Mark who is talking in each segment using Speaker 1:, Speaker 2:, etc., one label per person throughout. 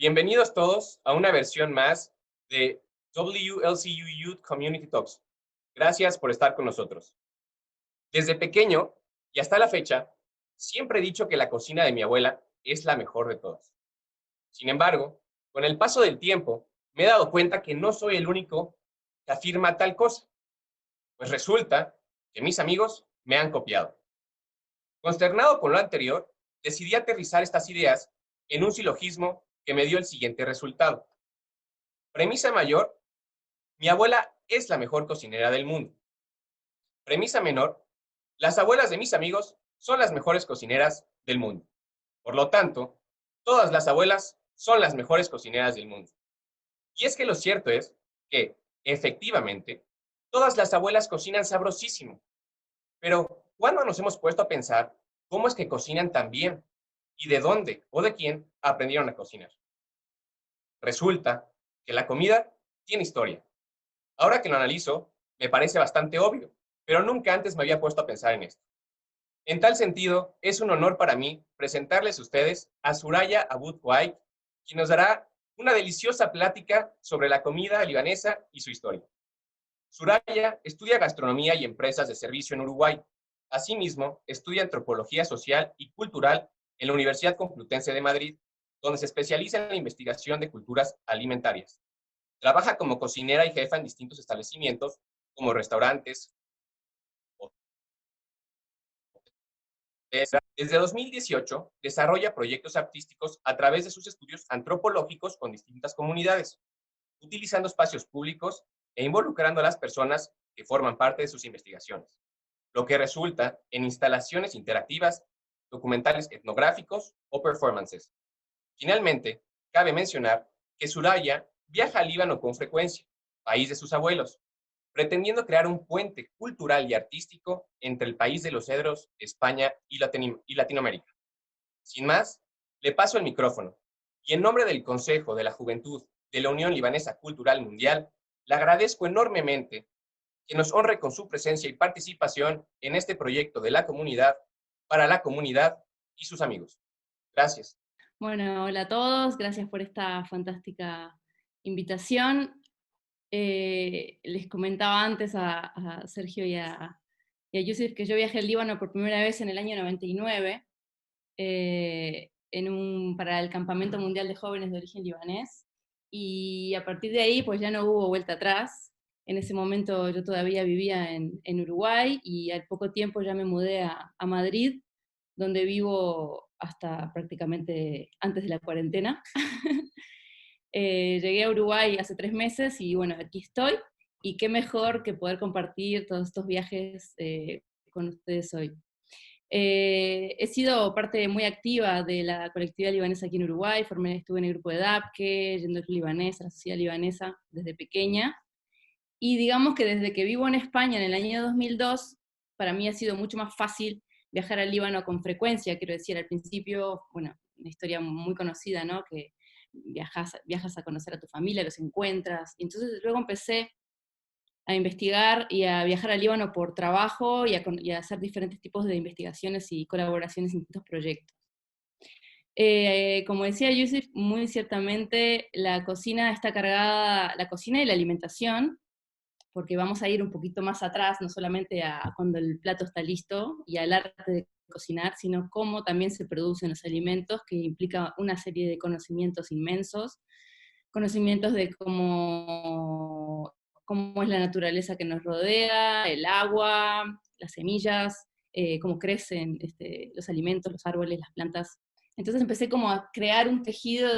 Speaker 1: Bienvenidos todos a una versión más de WLCU Youth Community Talks. Gracias por estar con nosotros. Desde pequeño y hasta la fecha, siempre he dicho que la cocina de mi abuela es la mejor de todas. Sin embargo, con el paso del tiempo, me he dado cuenta que no soy el único que afirma tal cosa, pues resulta que mis amigos me han copiado. Consternado con lo anterior, decidí aterrizar estas ideas en un silogismo que me dio el siguiente resultado. Premisa mayor: mi abuela es la mejor cocinera del mundo. Premisa menor: las abuelas de mis amigos son las mejores cocineras del mundo. Por lo tanto, todas las abuelas son las mejores cocineras del mundo. Y es que lo cierto es que, efectivamente, todas las abuelas cocinan sabrosísimo. Pero, ¿cuándo nos hemos puesto a pensar cómo es que cocinan tan bien? ¿Y de dónde o de quién aprendieron a cocinar? Resulta que la comida tiene historia. Ahora que lo analizo, me parece bastante obvio, pero nunca antes me había puesto a pensar en esto. En tal sentido, es un honor para mí presentarles a ustedes a Suraya Abud White, quien nos dará una deliciosa plática sobre la comida libanesa y su historia. Suraya estudia gastronomía y empresas de servicio en Uruguay. Asimismo, estudia antropología social y cultural en la Universidad Complutense de Madrid, donde se especializa en la investigación de culturas alimentarias. Trabaja como cocinera y jefa en distintos establecimientos, como restaurantes. Desde 2018, desarrolla proyectos artísticos a través de sus estudios antropológicos con distintas comunidades, utilizando espacios públicos e involucrando a las personas que forman parte de sus investigaciones, lo que resulta en instalaciones interactivas, documentales etnográficos o performances. Finalmente, cabe mencionar que Suraya viaja al Líbano con frecuencia, país de sus abuelos, pretendiendo crear un puente cultural y artístico entre el país de los cedros, España y Latinoamérica. Sin más, le paso el micrófono y en nombre del Consejo de la Juventud de la Unión Libanesa Cultural Mundial, le agradezco enormemente que nos honre con su presencia y participación en este proyecto de la comunidad, para la comunidad y sus amigos. Gracias.
Speaker 2: Bueno, hola a todos, gracias por esta fantástica invitación. Les comentaba antes a Sergio y a Yusuf que yo viajé al Líbano por primera vez en el año 99, para el Campamento Mundial de Jóvenes de Origen Libanés, y a partir de ahí pues ya no hubo vuelta atrás. En ese momento yo todavía vivía en Uruguay y al poco tiempo ya me mudé a Madrid, donde vivo hasta prácticamente antes de la cuarentena. Llegué a Uruguay hace 3 meses y bueno, aquí estoy. Y qué mejor que poder compartir todos estos viajes con ustedes hoy. He sido parte muy activa de la colectividad libanesa aquí en Uruguay, estuve en el grupo de DAPKE, yendo al Club Libanés, a la sociedad libanesa, desde pequeña. Y digamos que desde que vivo en España en el año 2002, para mí ha sido mucho más fácil viajar al Líbano con frecuencia. Quiero decir, al principio, bueno, una historia muy conocida, ¿no? Que viajas a conocer a tu familia, los encuentras. Y entonces luego empecé a investigar y a viajar al Líbano por trabajo y a hacer diferentes tipos de investigaciones y colaboraciones en distintos proyectos. Como decía Yusuf, muy ciertamente la cocina está cargada, la cocina y la alimentación, porque vamos a ir un poquito más atrás, no solamente a cuando el plato está listo y al arte de cocinar, sino cómo también se producen los alimentos, que implica una serie de conocimientos inmensos, conocimientos de cómo es la naturaleza que nos rodea, el agua, las semillas, cómo crecen los alimentos, los árboles, las plantas. Entonces empecé como a crear un tejido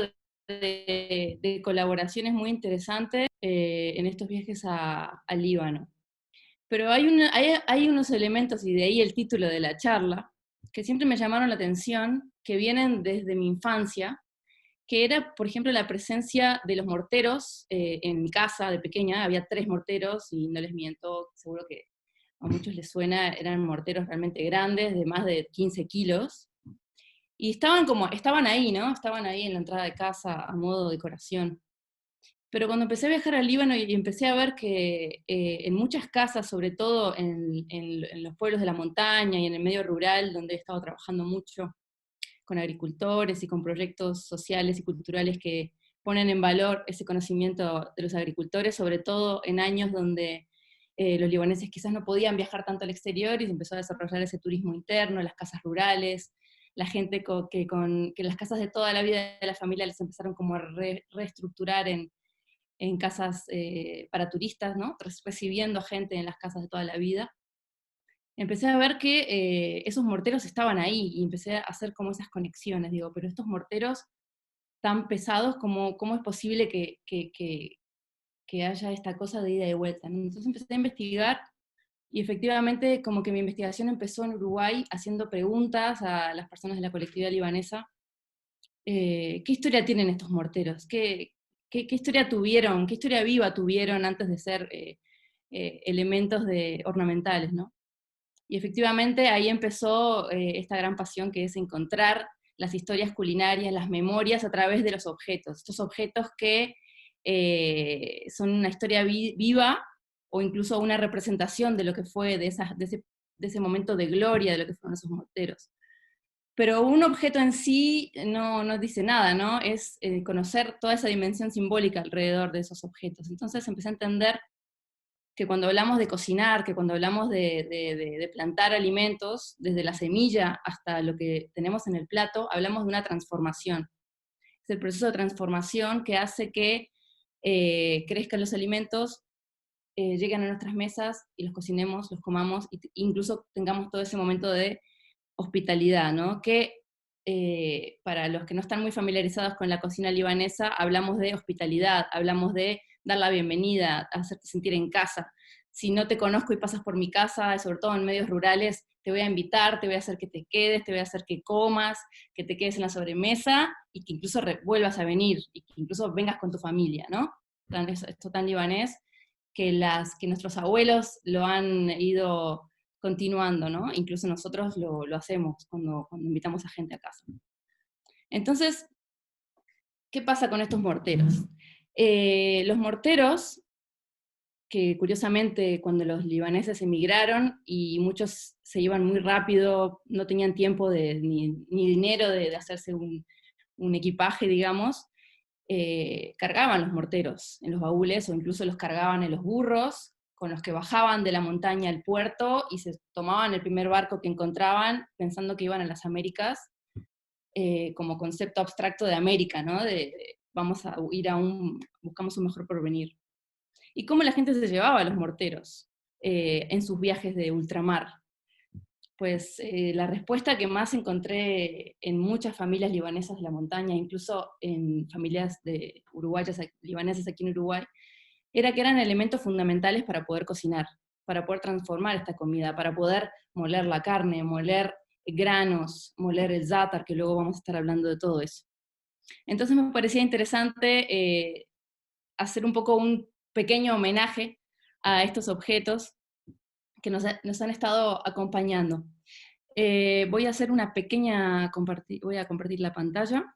Speaker 2: de colaboraciones muy interesantes en estos viajes al Líbano. Pero hay unos elementos, y de ahí el título de la charla, que siempre me llamaron la atención, que vienen desde mi infancia, que era, por ejemplo, la presencia de los morteros. En mi casa de pequeña había 3 morteros, y no les miento, seguro que a muchos les suena, eran morteros realmente grandes, de más de 15 kilos, y estaban ahí, ¿no? Estaban ahí en la entrada de casa a modo de decoración. Pero cuando empecé a viajar al Líbano y empecé a ver que en muchas casas, sobre todo en los pueblos de la montaña y en el medio rural, donde he estado trabajando mucho, con agricultores y con proyectos sociales y culturales que ponen en valor ese conocimiento de los agricultores, sobre todo en años donde los libaneses quizás no podían viajar tanto al exterior y se empezó a desarrollar ese turismo interno, las casas rurales, la gente que las casas de toda la vida de la familia les empezaron como a reestructurar en casas para turistas, ¿no? Recibiendo a gente en las casas de toda la vida. Empecé a ver que esos morteros estaban ahí y empecé a hacer como esas conexiones, digo, pero estos morteros tan pesados, ¿cómo es posible que haya esta cosa de ida y de vuelta, ¿no? Entonces empecé a investigar y efectivamente como que mi investigación empezó en Uruguay haciendo preguntas a las personas de la colectividad libanesa. ¿Qué historia tienen estos morteros? ¿Qué historia tuvieron? ¿Qué historia viva tuvieron antes de ser elementos ornamentales, ¿no? Y efectivamente ahí empezó esta gran pasión que es encontrar las historias culinarias, las memorias a través de los objetos. Estos objetos que son una historia viva o incluso una representación de lo que fue de ese momento de gloria de lo que fueron esos morteros. Pero un objeto en sí no dice nada, ¿no? Es conocer toda esa dimensión simbólica alrededor de esos objetos. Entonces empecé a entender que cuando hablamos de cocinar, que cuando hablamos de plantar alimentos, desde la semilla hasta lo que tenemos en el plato, hablamos de una transformación. Es el proceso de transformación que hace que crezcan los alimentos, lleguen a nuestras mesas y los cocinemos, los comamos, e incluso tengamos todo ese momento de hospitalidad, ¿no? Que para los que no están muy familiarizados con la cocina libanesa, hablamos de hospitalidad, hablamos de dar la bienvenida, hacerte sentir en casa. Si no te conozco y pasas por mi casa, sobre todo en medios rurales, te voy a invitar, te voy a hacer que te quedes, te voy a hacer que comas, que te quedes en la sobremesa y que incluso vuelvas a venir y que incluso vengas con tu familia, ¿no? Esto tan libanés que nuestros abuelos lo han ido continuando, ¿no? Incluso nosotros lo hacemos cuando invitamos a gente a casa. Entonces, ¿qué pasa con estos morteros? Los morteros, que curiosamente cuando los libaneses emigraron y muchos se iban muy rápido, no tenían tiempo ni dinero de hacerse un equipaje, digamos, cargaban los morteros en los baúles o incluso los cargaban en los burros, con los que bajaban de la montaña al puerto y se tomaban el primer barco que encontraban pensando que iban a las Américas, como concepto abstracto de América, ¿no? Vamos a ir buscamos un mejor porvenir. ¿Y cómo la gente se llevaba a los morteros en sus viajes de ultramar? Pues la respuesta que más encontré en muchas familias libanesas de la montaña, incluso en familias de uruguayas, libanesas aquí en Uruguay, era que eran elementos fundamentales para poder cocinar, para poder transformar esta comida, para poder moler la carne, moler granos, moler el zátar, que luego vamos a estar hablando de todo eso. Entonces me parecía interesante hacer un poco un pequeño homenaje a estos objetos que nos han estado acompañando. Voy a hacer una pequeña, voy a compartir la pantalla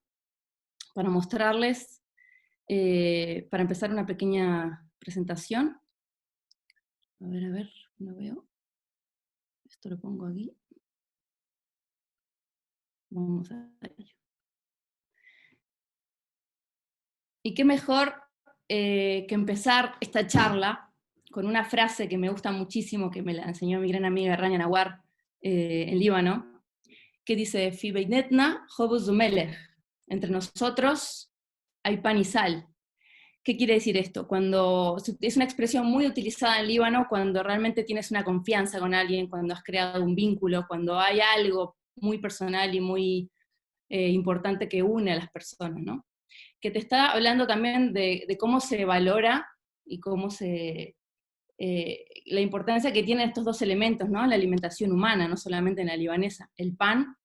Speaker 2: para mostrarles, para empezar una pequeña presentación. A ver, no veo. Esto lo pongo aquí. Vamos a ello. Y qué mejor que empezar esta charla con una frase que me gusta muchísimo, que me la enseñó mi gran amiga Rania Nawar en Líbano, que dice, Fi beinetna hobuz melech, entre nosotros hay pan y sal. ¿Qué quiere decir esto? Es una expresión muy utilizada en Líbano cuando realmente tienes una confianza con alguien, cuando has creado un vínculo, cuando hay algo muy personal y muy importante que une a las personas, ¿no? Que te está hablando también de cómo se valora y la importancia que tienen estos dos elementos, ¿no? En la alimentación humana, no solamente en la libanesa. El pan,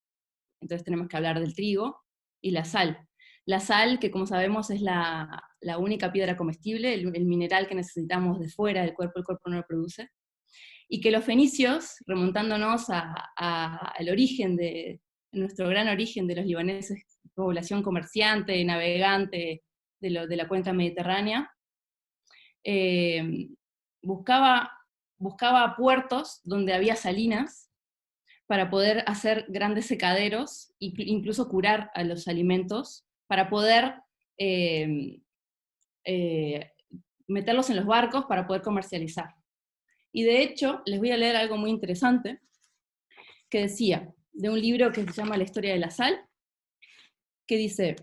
Speaker 2: entonces tenemos que hablar del trigo, y la sal. La sal, que como sabemos es la única piedra comestible, el mineral que necesitamos de fuera del cuerpo, el cuerpo no lo produce, y que los fenicios, remontándonos al origen nuestro gran origen de los libaneses, población comerciante, navegante de la cuenca mediterránea, buscaba puertos donde había salinas para poder hacer grandes secaderos e incluso curar a los alimentos, para poder meterlos en los barcos para poder comercializar. Y de hecho, les voy a leer algo muy interesante que decía, de un libro que se llama La historia de la sal, que dice,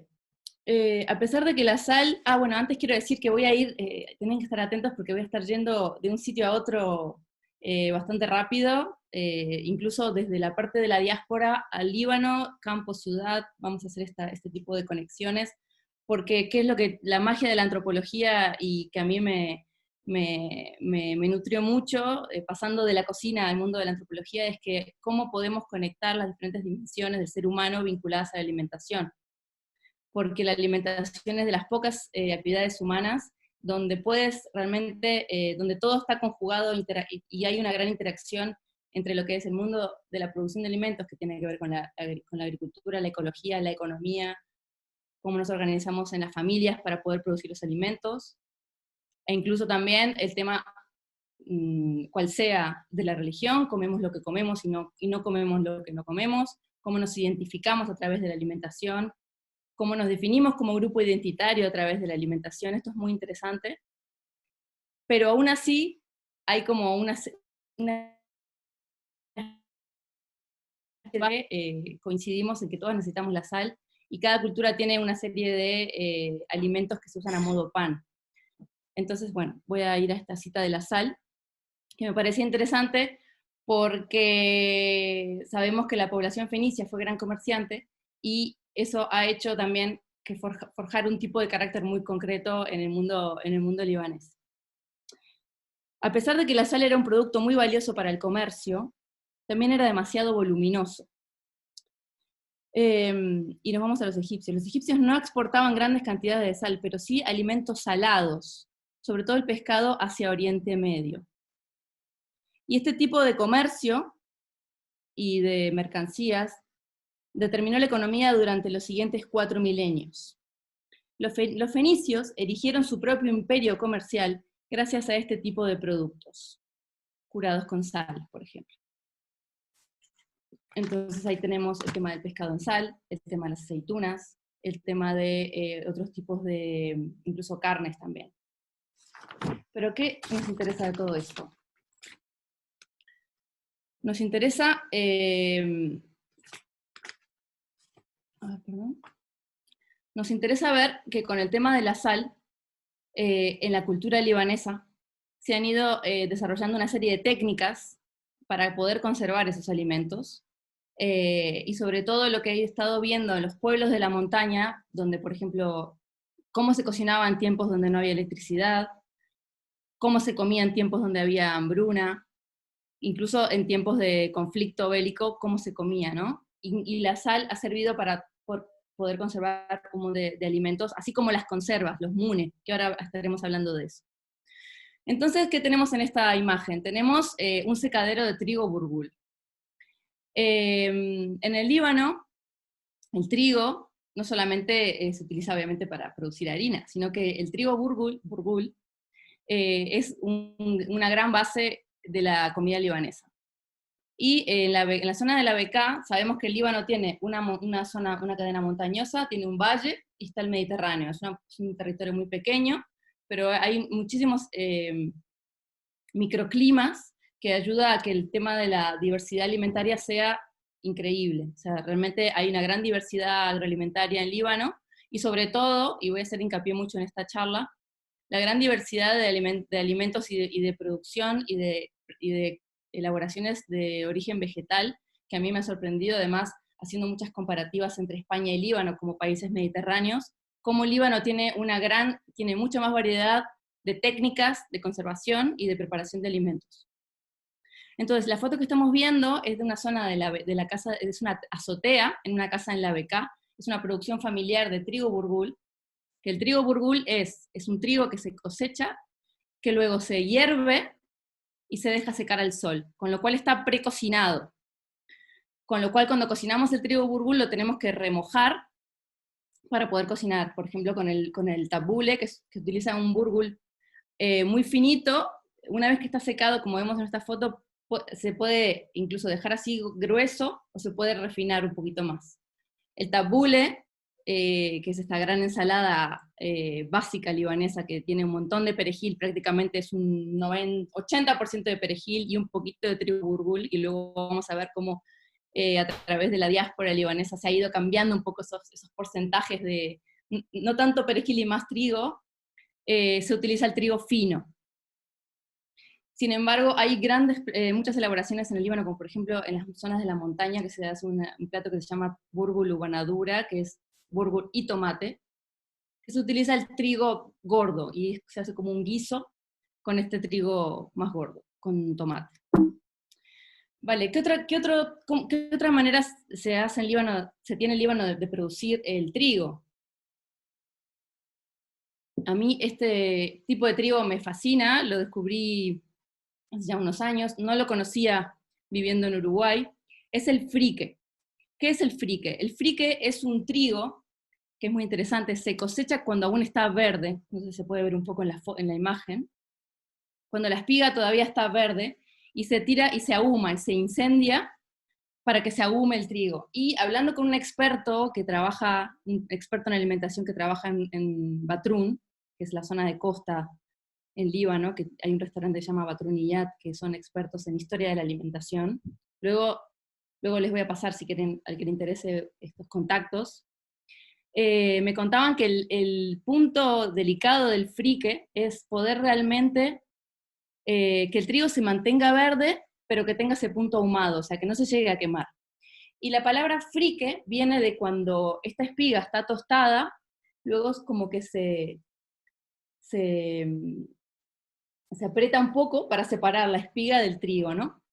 Speaker 2: a pesar de que la sal, bueno, antes quiero decir que voy a ir, tienen que estar atentos porque voy a estar yendo de un sitio a otro bastante rápido, incluso desde la parte de la diáspora al Líbano, campo, ciudad, vamos a hacer este tipo de conexiones, porque qué es lo que la magia de la antropología y que a mí me nutrió mucho, pasando de la cocina al mundo de la antropología, es que cómo podemos conectar las diferentes dimensiones del ser humano vinculadas a la alimentación. Porque la alimentación es de las pocas actividades humanas donde puedes realmente, donde todo está conjugado y hay una gran interacción entre lo que es el mundo de la producción de alimentos, que tiene que ver con la agricultura, la ecología, la economía, cómo nos organizamos en las familias para poder producir los alimentos, e incluso también el tema, cual sea, de la religión, comemos lo que comemos y no comemos lo que no comemos, cómo nos identificamos a través de la alimentación, cómo nos definimos como grupo identitario a través de la alimentación. Esto es muy interesante, pero aún así hay como coincidimos en que todos necesitamos la sal, y cada cultura tiene una serie de alimentos que se usan a modo pan. Entonces, bueno, voy a ir a esta cita de la sal, que me parecía interesante porque sabemos que la población fenicia fue gran comerciante, y eso ha hecho también que forjar un tipo de carácter muy concreto en el mundo libanés. A pesar de que la sal era un producto muy valioso para el comercio, también era demasiado voluminoso. Y nos vamos a los egipcios. Los egipcios no exportaban grandes cantidades de sal, pero sí alimentos salados, sobre todo el pescado, hacia Oriente Medio. Y este tipo de comercio y de mercancías determinó la economía durante los siguientes 4 milenios. Los fenicios erigieron su propio imperio comercial gracias a este tipo de productos, curados con sal, por ejemplo. Entonces ahí tenemos el tema del pescado en sal, el tema de las aceitunas, el tema de otros tipos de, incluso carnes también. ¿Pero qué nos interesa de todo esto? Nos interesa, nos interesa ver que con el tema de la sal, en la cultura libanesa, se han ido desarrollando una serie de técnicas para poder conservar esos alimentos, y sobre todo lo que he estado viendo en los pueblos de la montaña, donde, por ejemplo, cómo se cocinaba en tiempos donde no había electricidad, cómo se comía en tiempos donde había hambruna, incluso en tiempos de conflicto bélico, cómo se comía, ¿no? Y la sal ha servido para poder conservar como de alimentos, así como las conservas, los mune, que ahora estaremos hablando de eso. Entonces, ¿qué tenemos en esta imagen? Tenemos un secadero de trigo burgul. En el Líbano, el trigo no solamente se utiliza obviamente para producir harina, sino que el trigo burgul es una gran base de la comida libanesa. Y en la zona de la Bekaa, sabemos que el Líbano tiene una cadena montañosa, tiene un valle, y está el Mediterráneo. Es un territorio muy pequeño, pero hay muchísimos microclimas que ayuda a que el tema de la diversidad alimentaria sea increíble. O sea, realmente hay una gran diversidad agroalimentaria en Líbano, y sobre todo, y voy a hacer hincapié mucho en esta charla, la gran diversidad de alimentos y de producción y de elaboraciones de origen vegetal, que a mí me ha sorprendido, además, haciendo muchas comparativas entre España y Líbano como países mediterráneos, cómo Líbano tiene mucha más variedad de técnicas de conservación y de preparación de alimentos. Entonces, la foto que estamos viendo es de una zona de la casa, es una azotea en una casa en la Bekaa, es una producción familiar de trigo burgul, que el trigo burgul es un trigo que se cosecha, que luego se hierve y se deja secar al sol, con lo cual está precocinado. Con lo cual, cuando cocinamos el trigo burgul lo tenemos que remojar para poder cocinar, por ejemplo, con el tabule, que utiliza un burgul muy finito. Una vez que está secado, como vemos en esta foto, se puede incluso dejar así grueso, o se puede refinar un poquito más. El tabbouleh, que es esta gran ensalada básica libanesa que tiene un montón de perejil, prácticamente es un 80% de perejil y un poquito de trigo burgul, y luego vamos a ver cómo a través de la diáspora libanesa se ha ido cambiando un poco esos porcentajes de no tanto perejil y más trigo. Se utiliza el trigo fino. Sin embargo, hay muchas elaboraciones en el Líbano, como por ejemplo en las zonas de la montaña, que se hace un plato que se llama burgul u banadura, que es burgul y tomate, que se utiliza el trigo gordo, y se hace como un guiso con este trigo más gordo, con tomate. Vale, ¿qué otra manera se hace en Líbano, se tiene en Líbano de producir el trigo? A mí este tipo de trigo me fascina, lo descubrí hace ya unos años, no lo conocía viviendo en Uruguay, es el frique. ¿Qué es el frique? El frique es un trigo que es muy interesante, se cosecha cuando aún está verde, no sé si se puede ver un poco en la imagen, cuando la espiga todavía está verde, y se tira y se ahuma, y se incendia para que se ahume el trigo. Y hablando con un experto un experto en alimentación que trabaja en Batrún, que es la zona de costa en Líbano, que hay un restaurante que se llama Batruniyat, que son expertos en historia de la alimentación. Luego les voy a pasar, si quieren, al que le interese estos contactos. Me contaban que el punto delicado del frique es poder realmente que el trigo se mantenga verde, pero que tenga ese punto ahumado, o sea, que no se llegue a quemar. Y la palabra frique viene de cuando esta espiga está tostada, luego es como que se aprieta un poco para separar la espiga del trigo, ¿no?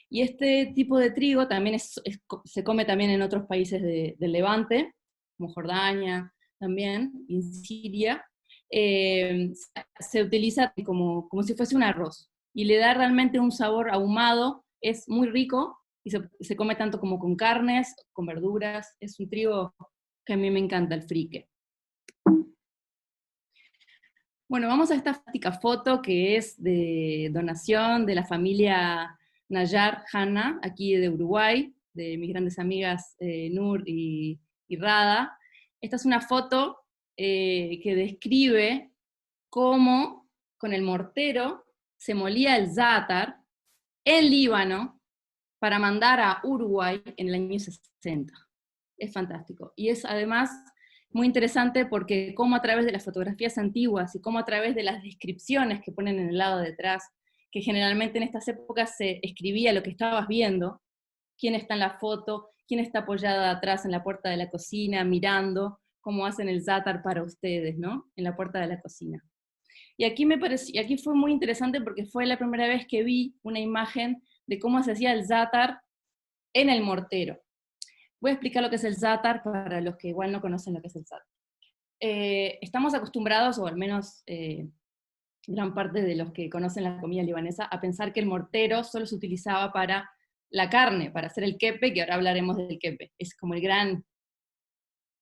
Speaker 2: Y este tipo de trigo también se come también en otros países del Levante, como Jordania también, y en Siria. Se utiliza como si fuese un arroz, y le da realmente un sabor ahumado, es muy rico, y se come tanto como con carnes, con verduras, es un trigo que a mí me encanta, el frique. Bueno, vamos a esta fantástica foto que es de donación de la familia Nayar Hanna, aquí de Uruguay, de mis grandes amigas Nur y Rada. Esta es una foto que describe cómo con el mortero se molía el zátar en Líbano para mandar a Uruguay en el año 60. Es fantástico. Y es además muy interesante porque como a través de las fotografías antiguas y como a través de las descripciones que ponen en el lado de atrás, que generalmente en estas épocas se escribía lo que estabas viendo, quién está en la foto, quién está apoyada atrás en la puerta de la cocina, mirando cómo hacen el zátar para ustedes, ¿no? En la puerta de la cocina. Y aquí fue muy interesante porque fue la primera vez que vi una imagen de cómo se hacía el zátar en el mortero. Voy a explicar lo que es el zátar para los que igual no conocen lo que es el zátar. Estamos acostumbrados, o al menos gran parte de los que conocen la comida libanesa, a pensar que el mortero solo se utilizaba para la carne, para hacer el kepe, que ahora hablaremos del kepe. Es como el gran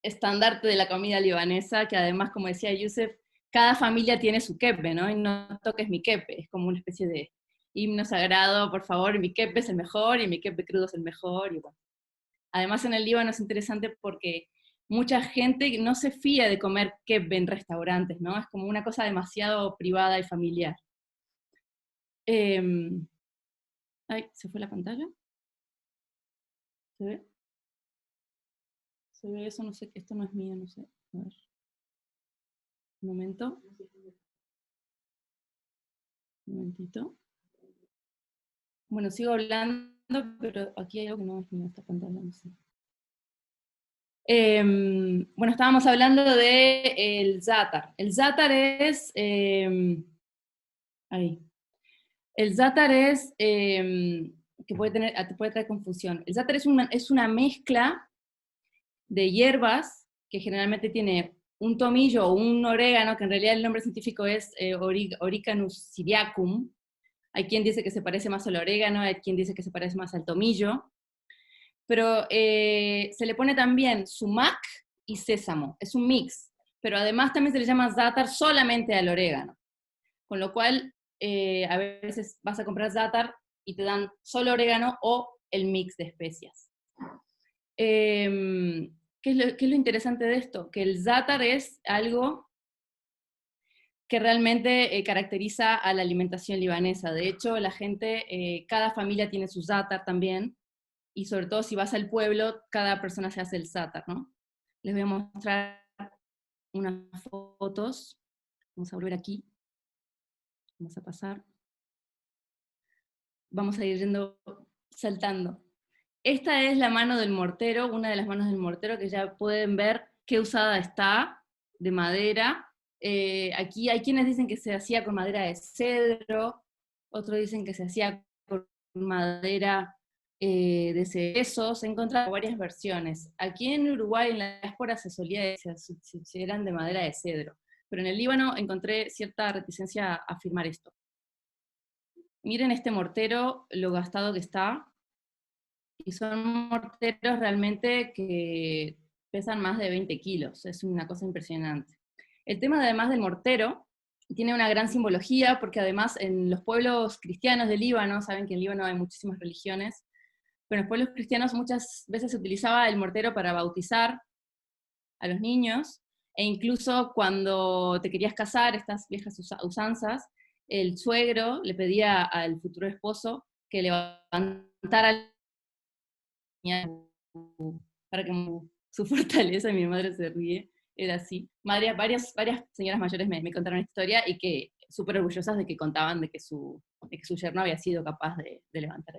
Speaker 2: estandarte de la comida libanesa, que además, como decía Youssef, cada familia tiene su kepe, ¿no? Y no toques mi kepe, es como una especie de himno sagrado, por favor, mi kepe es el mejor, y mi kepe crudo es el mejor, y bueno. Además en el Líbano es interesante porque mucha gente no se fía de comer kebab en restaurantes, ¿no? Es como una cosa demasiado privada y familiar. Ay, ¿se fue la pantalla? ¿Se ve? ¿Se ve eso? No sé, esto no es mío, no sé. A ver. Un momento. Un momentito. Bueno, sigo hablando, pero aquí hay algo que no es mío, esta pantalla, no sé. Bueno, estábamos hablando del zátar. El zátar es... ahí. El zátar es... que puede traer confusión. El zátar es una mezcla de hierbas que generalmente tiene un tomillo o un orégano, que en realidad el nombre científico es Oricanus syriacum. Hay quien dice que se parece más al orégano, hay quien dice que se parece más al tomillo, pero se le pone también sumac y sésamo, es un mix, pero además también se le llama zátar solamente al orégano, con lo cual a veces vas a comprar zátar y te dan solo orégano o el mix de especias. ¿Qué es lo interesante de esto? Que el zátar es algo que realmente caracteriza a la alimentación libanesa. De hecho, la gente, cada familia tiene su zátar también, y sobre todo si vas al pueblo, cada persona se hace el zátar, ¿no? Les voy a mostrar unas fotos. Vamos a volver aquí. Vamos a pasar. Vamos a ir yendo, saltando. Esta es la mano del mortero, una de las manos del mortero, que ya pueden ver qué usada está, de madera. Aquí hay quienes dicen que se hacía con madera de cedro, otros dicen que se hacía con madera de cerezo. Se encontraron varias versiones. Aquí en Uruguay, en la diáspora, se solía decir si eran de madera de cedro, pero en el Líbano encontré cierta reticencia a afirmar esto. Miren este mortero, lo gastado que está, y son morteros realmente que pesan más de 20 kilos, es una cosa impresionante. El tema además del mortero tiene una gran simbología, porque además en los pueblos cristianos del Líbano, saben que en Líbano hay muchísimas religiones, pero en los pueblos cristianos muchas veces se utilizaba el mortero para bautizar a los niños, e incluso cuando te querías casar, estas viejas usanzas, el suegro le pedía al futuro esposo que levantara para que su fortaleza, mi madre se ríe, era así. Varias señoras mayores me contaron esta historia, y que súper orgullosas de que contaban de que su yerno había sido capaz de levantar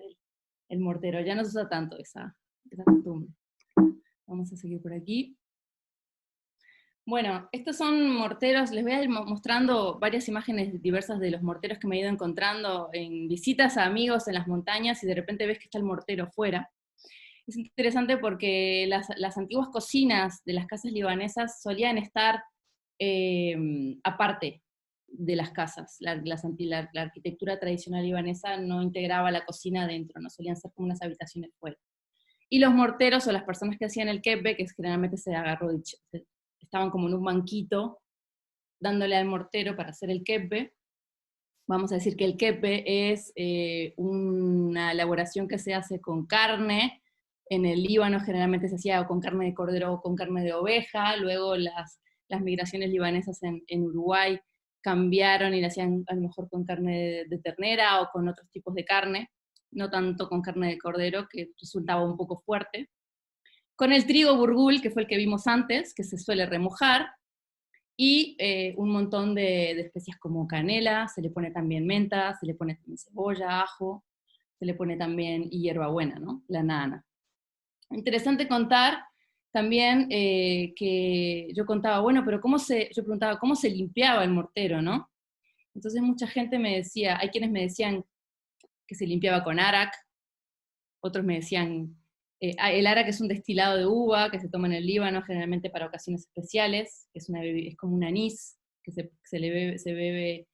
Speaker 2: el mortero. Ya no se usa tanto esa costumbre. Vamos a seguir por aquí. Bueno, estos son morteros, les voy a ir mostrando varias imágenes diversas de los morteros que me he ido encontrando en visitas a amigos en las montañas, y de repente ves que está el mortero fuera. Es interesante porque las antiguas cocinas de las casas libanesas solían estar aparte de las casas. La arquitectura tradicional libanesa no integraba la cocina dentro, no solían ser como unas habitaciones fuera. Y los morteros, o las personas que hacían el kebbe, que generalmente se agarró, estaban como en un banquito, dándole al mortero para hacer el kebbe. Vamos a decir que el kebbe es una elaboración que se hace con carne. En el Líbano generalmente se hacía con carne de cordero o con carne de oveja. Luego las migraciones libanesas en Uruguay cambiaron y la hacían a lo mejor con carne de ternera o con otros tipos de carne, no tanto con carne de cordero, que resultaba un poco fuerte. Con el trigo burgul, que fue el que vimos antes, que se suele remojar, y un montón de especias como canela, se le pone también menta, se le pone también cebolla, ajo, se le pone también y hierbabuena, ¿no? La nana. Interesante contar también que yo contaba, bueno, pero yo preguntaba cómo se limpiaba el mortero, ¿no? Entonces mucha gente me decía, hay quienes me decían que se limpiaba con arak, otros me decían, el arak es un destilado de uva que se toma en el Líbano generalmente para ocasiones especiales, que es como un anís que se bebe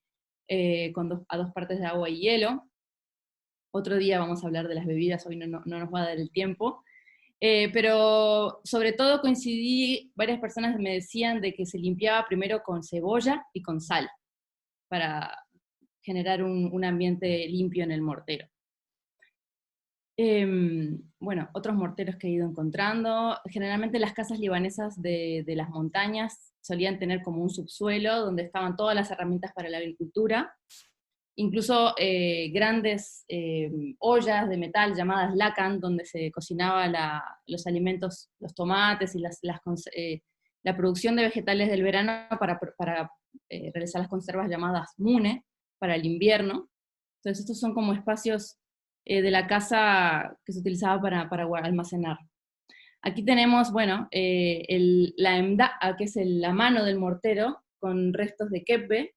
Speaker 2: a 2 partes de agua y hielo. Otro día vamos a hablar de las bebidas, hoy no nos va a dar el tiempo. Pero sobre todo varias personas me decían de que se limpiaba primero con cebolla y con sal, para generar un ambiente limpio en el mortero. Bueno, otros morteros que he ido encontrando, generalmente las casas libanesas de las montañas solían tener como un subsuelo donde estaban todas las herramientas para la agricultura, incluso grandes ollas de metal llamadas lakan, donde se cocinaba los alimentos, los tomates y la producción de vegetales del verano para realizar las conservas llamadas mune para el invierno. Entonces estos son como espacios de la casa que se utilizaba para almacenar. Aquí tenemos, bueno, la emda'a, que es la mano del mortero, con restos de kebbe.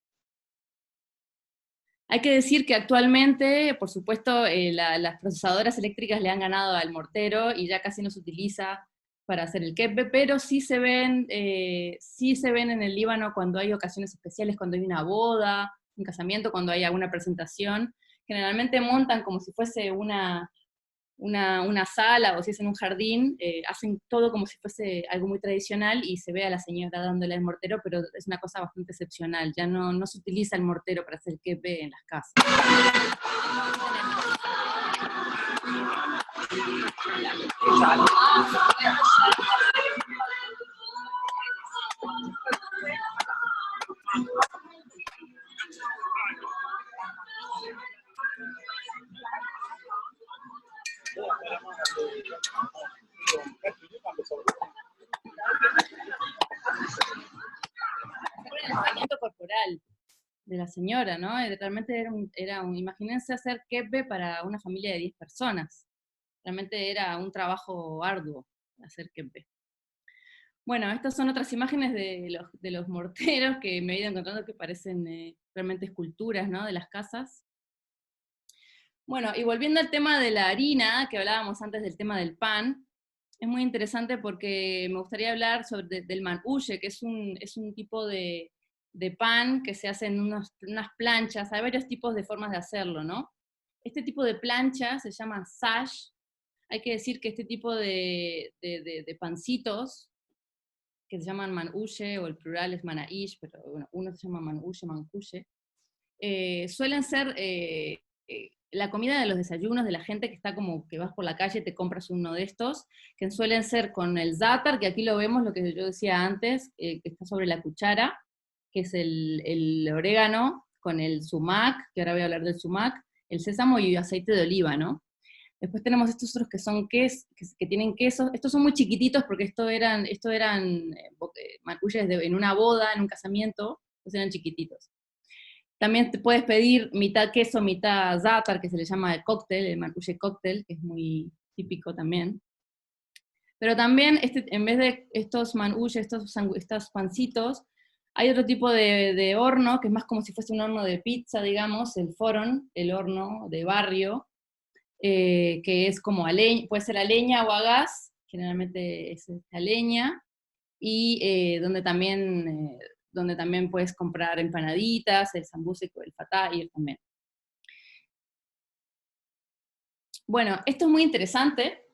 Speaker 2: Hay que decir que actualmente, por supuesto, las procesadoras eléctricas le han ganado al mortero y ya casi no se utiliza para hacer el kebbe, pero sí se ven en el Líbano cuando hay ocasiones especiales, cuando hay una boda, un casamiento, cuando hay alguna presentación. Generalmente montan como si fuese una sala, o si es en un jardín, hacen todo como si fuese algo muy tradicional, y se ve a la señora dándole el mortero, pero es una cosa bastante excepcional, ya no se utiliza el mortero para hacer kebbe en las casas. El entrenamiento corporal de la señora, ¿no? Realmente imagínense hacer kepe para una familia de 10 personas. Realmente era un trabajo arduo hacer kepe. Bueno, estas son otras imágenes de los morteros que me he ido encontrando que parecen realmente esculturas, ¿no? De las casas. Bueno, y volviendo al tema de la harina, que hablábamos antes del tema del pan, es muy interesante porque me gustaría hablar del manouche, que es un tipo de pan que se hace en unas planchas. Hay varios tipos de formas de hacerlo, ¿no? Este tipo de plancha se llama sash. Hay que decir que este tipo de pancitos, que se llaman manouche, o el plural es manaish, pero bueno, uno se llama manouche, mancuche, suelen ser la comida de los desayunos de la gente que está como que vas por la calle y te compras uno de estos, que suelen ser con el za'atar, que aquí lo vemos, lo que yo decía antes, que está sobre la cuchara, que es el orégano, con el sumac, que ahora voy a hablar del sumac, el sésamo y aceite de oliva, ¿no? Después tenemos estos otros que son que tienen queso. Estos son muy chiquititos porque esto eran mancuches en una boda, en un casamiento, entonces eran chiquititos. También te puedes pedir mitad queso, mitad za'atar, que se le llama el cóctel, el mancuche cóctel, que es muy típico también. Pero también, en vez de estos mancuches, estos pancitos, hay otro tipo de horno, que es más como si fuese un horno de pizza, digamos, el forón, el horno de barrio, que es como puede ser a leña o a gas, generalmente es a leña, y donde también puedes comprar empanaditas, el sambuce, el fatayr también. Bueno, esto es muy interesante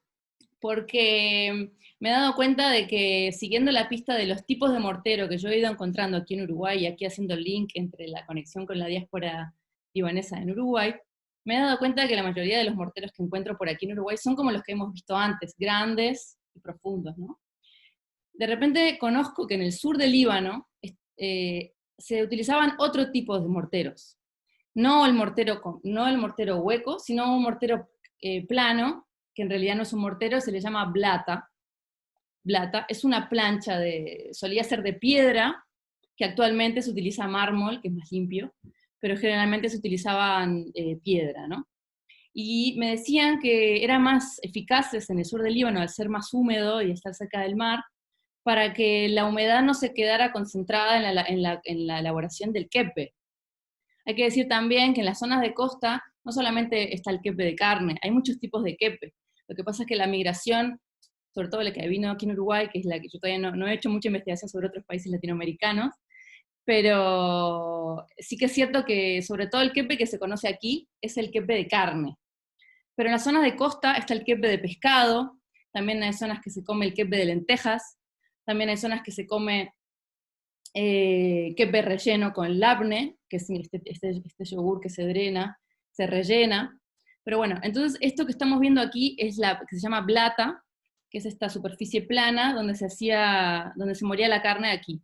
Speaker 2: porque me he dado cuenta de que siguiendo la pista de los tipos de mortero que yo he ido encontrando aquí en Uruguay, y aquí haciendo el link entre la conexión con la diáspora libanesa en Uruguay, me he dado cuenta de que la mayoría de los morteros que encuentro por aquí en Uruguay son como los que hemos visto antes, grandes y profundos, ¿no? De repente conozco que en el sur del Líbano se utilizaban otro tipo de morteros. No el mortero hueco, sino un mortero plano, que en realidad no es un mortero, se le llama blata. Blata es una plancha solía ser de piedra, que actualmente se utiliza mármol, que es más limpio, pero generalmente se utilizaban piedra, ¿no? Y me decían que eran más eficaces en el sur del Líbano al ser más húmedo y estar cerca del mar, para que la humedad no se quedara concentrada en la elaboración del kepe. Hay que decir también que en las zonas de costa no solamente está el kepe de carne, hay muchos tipos de kepe. Lo que pasa es que la migración, sobre todo la que vino aquí en Uruguay, que es la que yo todavía no he hecho mucha investigación sobre otros países latinoamericanos, pero sí que es cierto que sobre todo el kepe que se conoce aquí es el kepe de carne. Pero en las zonas de costa está el kepe de pescado, también hay zonas que se come el kepe de lentejas, también hay zonas que se come kepe relleno con labne, que es este yogur que se drena, se rellena. Pero bueno, entonces esto que estamos viendo aquí es que se llama blata, que es esta superficie plana donde se moría la carne aquí.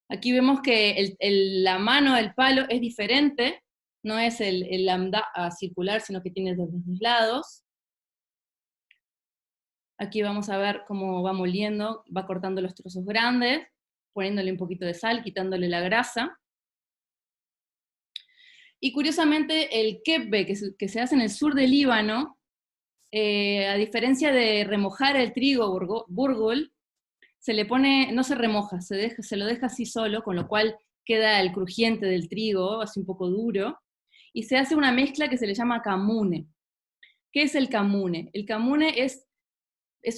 Speaker 2: Aquí vemos que la mano del palo es diferente, no es el lambda circular, sino que tiene dos lados. Aquí vamos a ver cómo va moliendo, va cortando los trozos grandes, poniéndole un poquito de sal, quitándole la grasa. Y curiosamente el kepe que se hace en el sur del Líbano, a diferencia de remojar el trigo burgul, no se remoja, se lo deja así solo, con lo cual queda el crujiente del trigo, así un poco duro, y se hace una mezcla que se le llama camune. ¿Qué es el camune? El camune es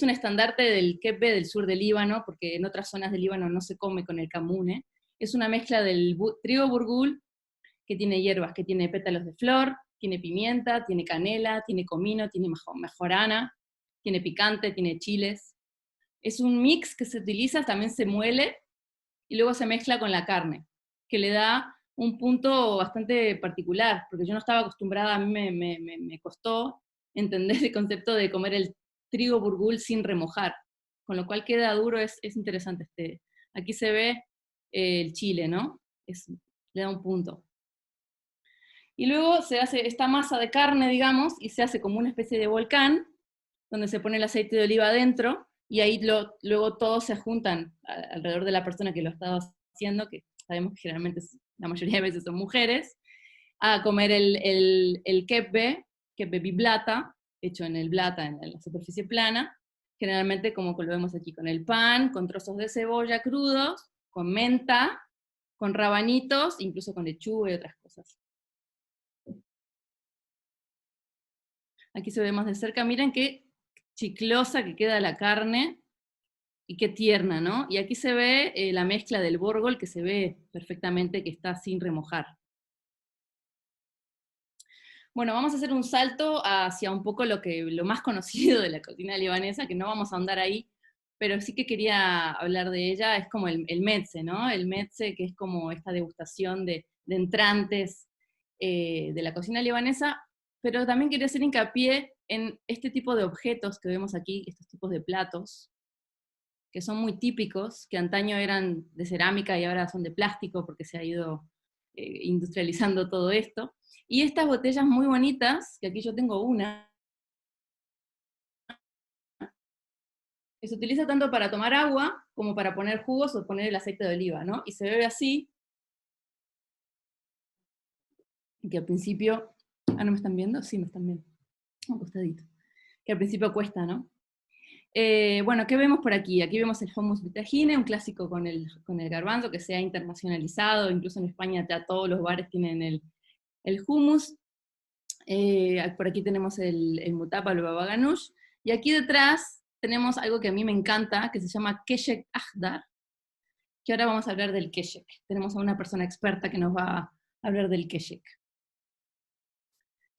Speaker 2: un estandarte del kepe del sur del Líbano, porque en otras zonas del Líbano no se come con el camune. Es una mezcla del trigo burgul, que tiene hierbas, que tiene pétalos de flor, tiene pimienta, tiene canela, tiene comino, tiene mejorana, tiene picante, tiene chiles. Es un mix que se utiliza, también se muele, y luego se mezcla con la carne, que le da un punto bastante particular, porque yo no estaba acostumbrada, a mí me costó entender el concepto de comer el trigo burgul sin remojar, con lo cual queda duro, es interesante. Aquí se ve el chile, ¿no? Le da un punto. Y luego se hace esta masa de carne, digamos, y se hace como una especie de volcán, donde se pone el aceite de oliva adentro, y ahí luego todos se juntan alrededor de la persona que lo estaba haciendo, que sabemos que generalmente la mayoría de veces son mujeres, a comer el kebbe biblata, hecho en el blata, en la superficie plana, generalmente como lo vemos aquí, con el pan, con trozos de cebolla crudos, con menta, con rabanitos, incluso con lechuga y otras cosas. Aquí se ve más de cerca, miren qué chiclosa que queda la carne, y qué tierna, ¿no? Y aquí se ve la mezcla del borgol, que se ve perfectamente que está sin remojar. Bueno, vamos a hacer un salto hacia un poco lo más conocido de la cocina libanesa, que no vamos a ahondar ahí, pero sí que quería hablar de ella, es como el mezze, ¿no? El mezze, que es como esta degustación de entrantes de la cocina libanesa, pero también quería hacer hincapié en este tipo de objetos que vemos aquí, estos tipos de platos, que son muy típicos, que antaño eran de cerámica y ahora son de plástico porque se ha ido industrializando todo esto. Y estas botellas muy bonitas, que aquí yo tengo una, que se utiliza tanto para tomar agua como para poner jugos o poner el aceite de oliva, ¿no? Y se bebe así, que al principio, ¿no me están viendo? Sí, me están viendo, un costadito, que al principio cuesta, ¿no? Bueno, ¿qué vemos por aquí? Aquí vemos el hummus bitahine, un clásico con el garbanzo que se ha internacionalizado, incluso en España ya todos los bares tienen el hummus. Por aquí tenemos el mutaba, el baba ganoush, y aquí detrás tenemos algo que a mí me encanta, que se llama keshek ahdar, que ahora vamos a hablar del keshek. Tenemos a una persona experta que nos va a hablar del keshek.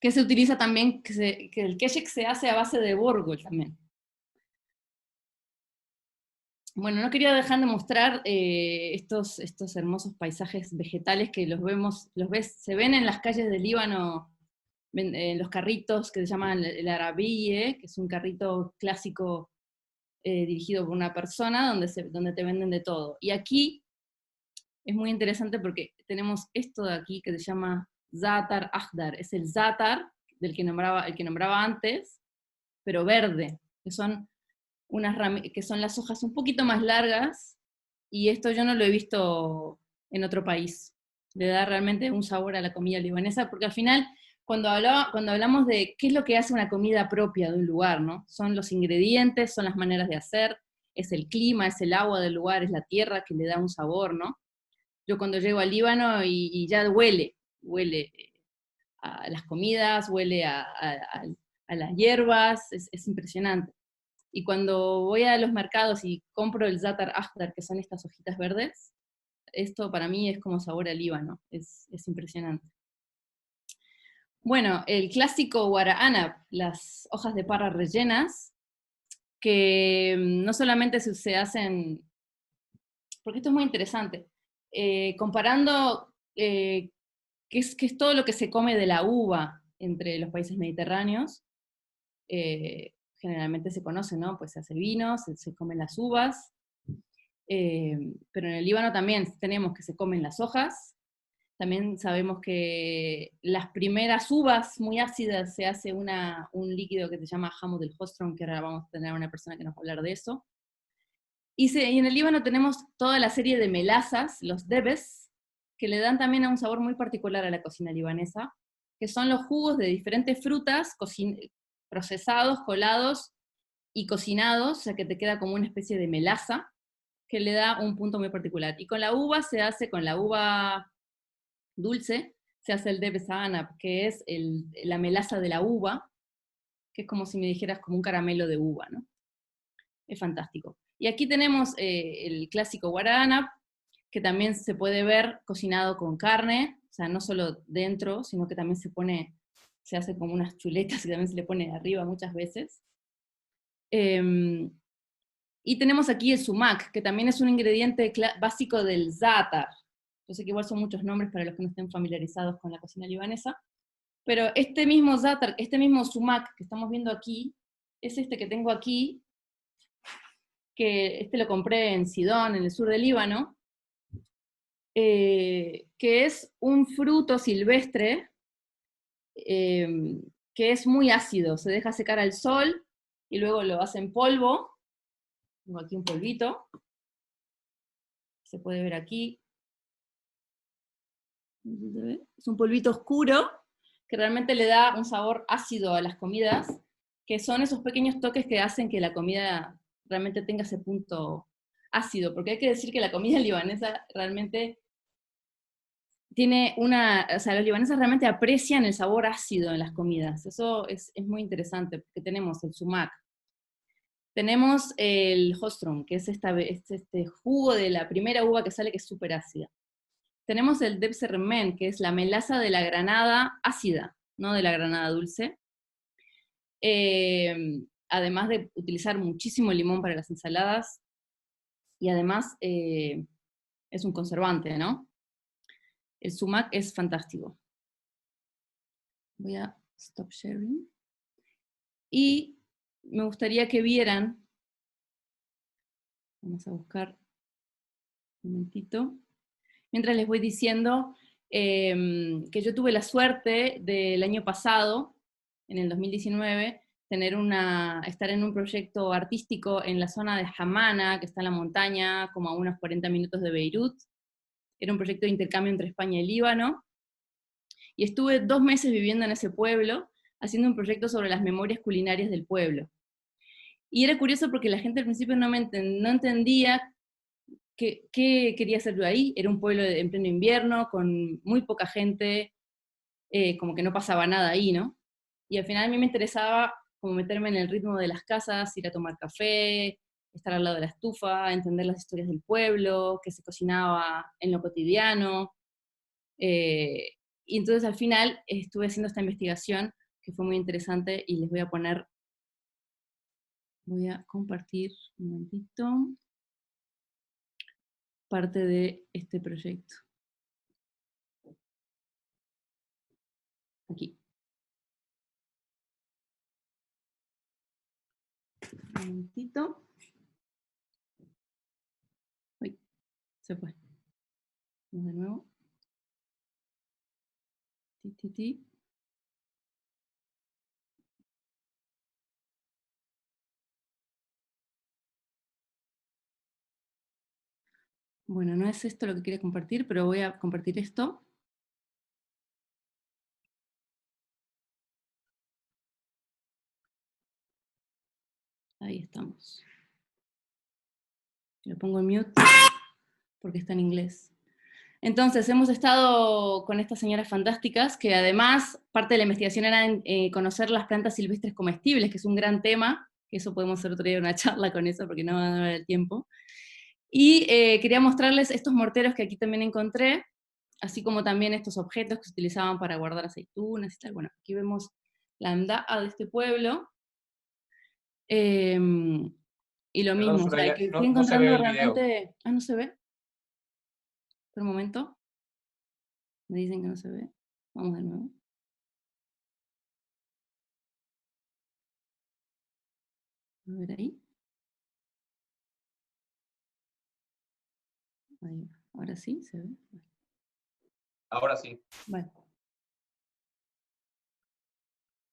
Speaker 2: Que se utiliza también, que el keshek se hace a base de borgol también. Bueno, no quería dejar de mostrar estos hermosos paisajes vegetales que se ven en las calles del Líbano, en los carritos que se llaman el arabille, que es un carrito clásico dirigido por una persona donde te venden de todo. Y aquí es muy interesante porque tenemos esto de aquí que se llama za'atar ahdar, es el za'atar el que nombraba antes, pero verde, que son que son las hojas un poquito más largas, y esto yo no lo he visto en otro país. Le da realmente un sabor a la comida libanesa, porque al final, cuando hablamos de qué es lo que hace una comida propia de un lugar, ¿no? Son los ingredientes, son las maneras de hacer, es el clima, es el agua del lugar, es la tierra que le da un sabor, ¿no? Yo cuando llego al Líbano y ya huele a las comidas, huele a las hierbas, es impresionante. Y cuando voy a los mercados y compro el za'atar ahdar, que son estas hojitas verdes, esto para mí es como sabor a Líbano, es impresionante. Bueno, el clásico wara'anab, las hojas de parra rellenas, que no solamente se hacen, porque esto es muy interesante, comparando qué es todo lo que se come de la uva entre los países mediterráneos, generalmente se conoce, ¿no? Pues se hace vino, se comen las uvas, pero en el Líbano también tenemos que se comen las hojas, también sabemos que las primeras uvas muy ácidas se hace un líquido que se llama hamut del hostron, que ahora vamos a tener una persona que nos va a hablar de eso. Y en el Líbano tenemos toda la serie de melazas, los debes, que le dan también un sabor muy particular a la cocina libanesa, que son los jugos de diferentes frutas procesados, colados y cocinados, o sea que te queda como una especie de melaza, que le da un punto muy particular. Y con la uva con la uva dulce, se hace el debe sahanab, que es la melaza de la uva, que es como si me dijeras como un caramelo de uva, ¿no? Es fantástico. Y aquí tenemos el clásico wara'anab, que también se puede ver cocinado con carne, o sea, no solo dentro, sino que también se hace como unas chuletas y también se le pone arriba muchas veces. Y tenemos aquí el sumac, que también es un ingrediente básico del za'atar. Yo sé que igual son muchos nombres para los que no estén familiarizados con la cocina libanesa, pero este mismo za'atar, este mismo sumac que estamos viendo aquí, es este que tengo aquí, que este lo compré en Sidón, en el sur del Líbano, que es un fruto silvestre que es muy ácido, se deja secar al sol y luego lo hacen polvo. Tengo aquí un polvito, se puede ver aquí. Es un polvito oscuro que realmente le da un sabor ácido a las comidas, que son esos pequeños toques que hacen que la comida realmente tenga ese punto ácido, porque hay que decir que la comida libanesa realmente tiene o sea, los libaneses realmente aprecian el sabor ácido en las comidas, eso es muy interesante, porque tenemos el sumac, tenemos el hostrom, que es este jugo de la primera uva que sale que es súper ácida. Tenemos el debse remen, que es la melaza de la granada ácida, no de la granada dulce. Además de utilizar muchísimo limón para las ensaladas, y además es un conservante, ¿no? El sumac es fantástico. Voy a stop sharing. Y me gustaría que vieran, vamos a buscar un momentito, mientras les voy diciendo que yo tuve la suerte del año pasado, en el 2019, estar en un proyecto artístico en la zona de Hamana, que está en la montaña, como a unos 40 minutos de Beirut. Era un proyecto de intercambio entre España y Líbano. Y estuve 2 meses viviendo en ese pueblo, haciendo un proyecto sobre las memorias culinarias del pueblo. Y era curioso porque la gente al principio no entendía qué quería hacer yo ahí. Era un pueblo en pleno invierno, con muy poca gente, como que no pasaba nada ahí, ¿no? Y al final a mí me interesaba como meterme en el ritmo de las casas, ir a tomar café, estar al lado de la estufa, entender las historias del pueblo, qué se cocinaba en lo cotidiano. Y entonces al final estuve haciendo esta investigación que fue muy interesante y les voy a compartir un momentito parte de este proyecto. Aquí. Un momentito. Uy, se fue. Vamos de nuevo. Bueno, no es esto lo que quería compartir, pero voy a compartir esto. Ahí estamos. Lo pongo en mute porque está en inglés. Entonces, hemos estado con estas señoras fantásticas, que además, parte de la investigación era conocer las plantas silvestres comestibles, que es un gran tema, que eso podemos hacer otro día una charla con eso, porque no va a dar el tiempo. Y quería mostrarles estos morteros que aquí también encontré, así como también estos objetos que se utilizaban para guardar aceitunas y tal. Bueno, aquí vemos la anda'a de este pueblo. Y lo
Speaker 1: Perdón,
Speaker 2: mismo, o sea,
Speaker 1: Soraya,
Speaker 2: que fui
Speaker 1: no se ve
Speaker 2: encontrando
Speaker 1: el video.
Speaker 2: realmente... Ah, ¿no se ve? Por un momento. Me dicen que no se ve. Vamos de nuevo. A ver ahí. Ahí va. Ahora sí, se ve.
Speaker 1: Ahora sí.
Speaker 2: Vale.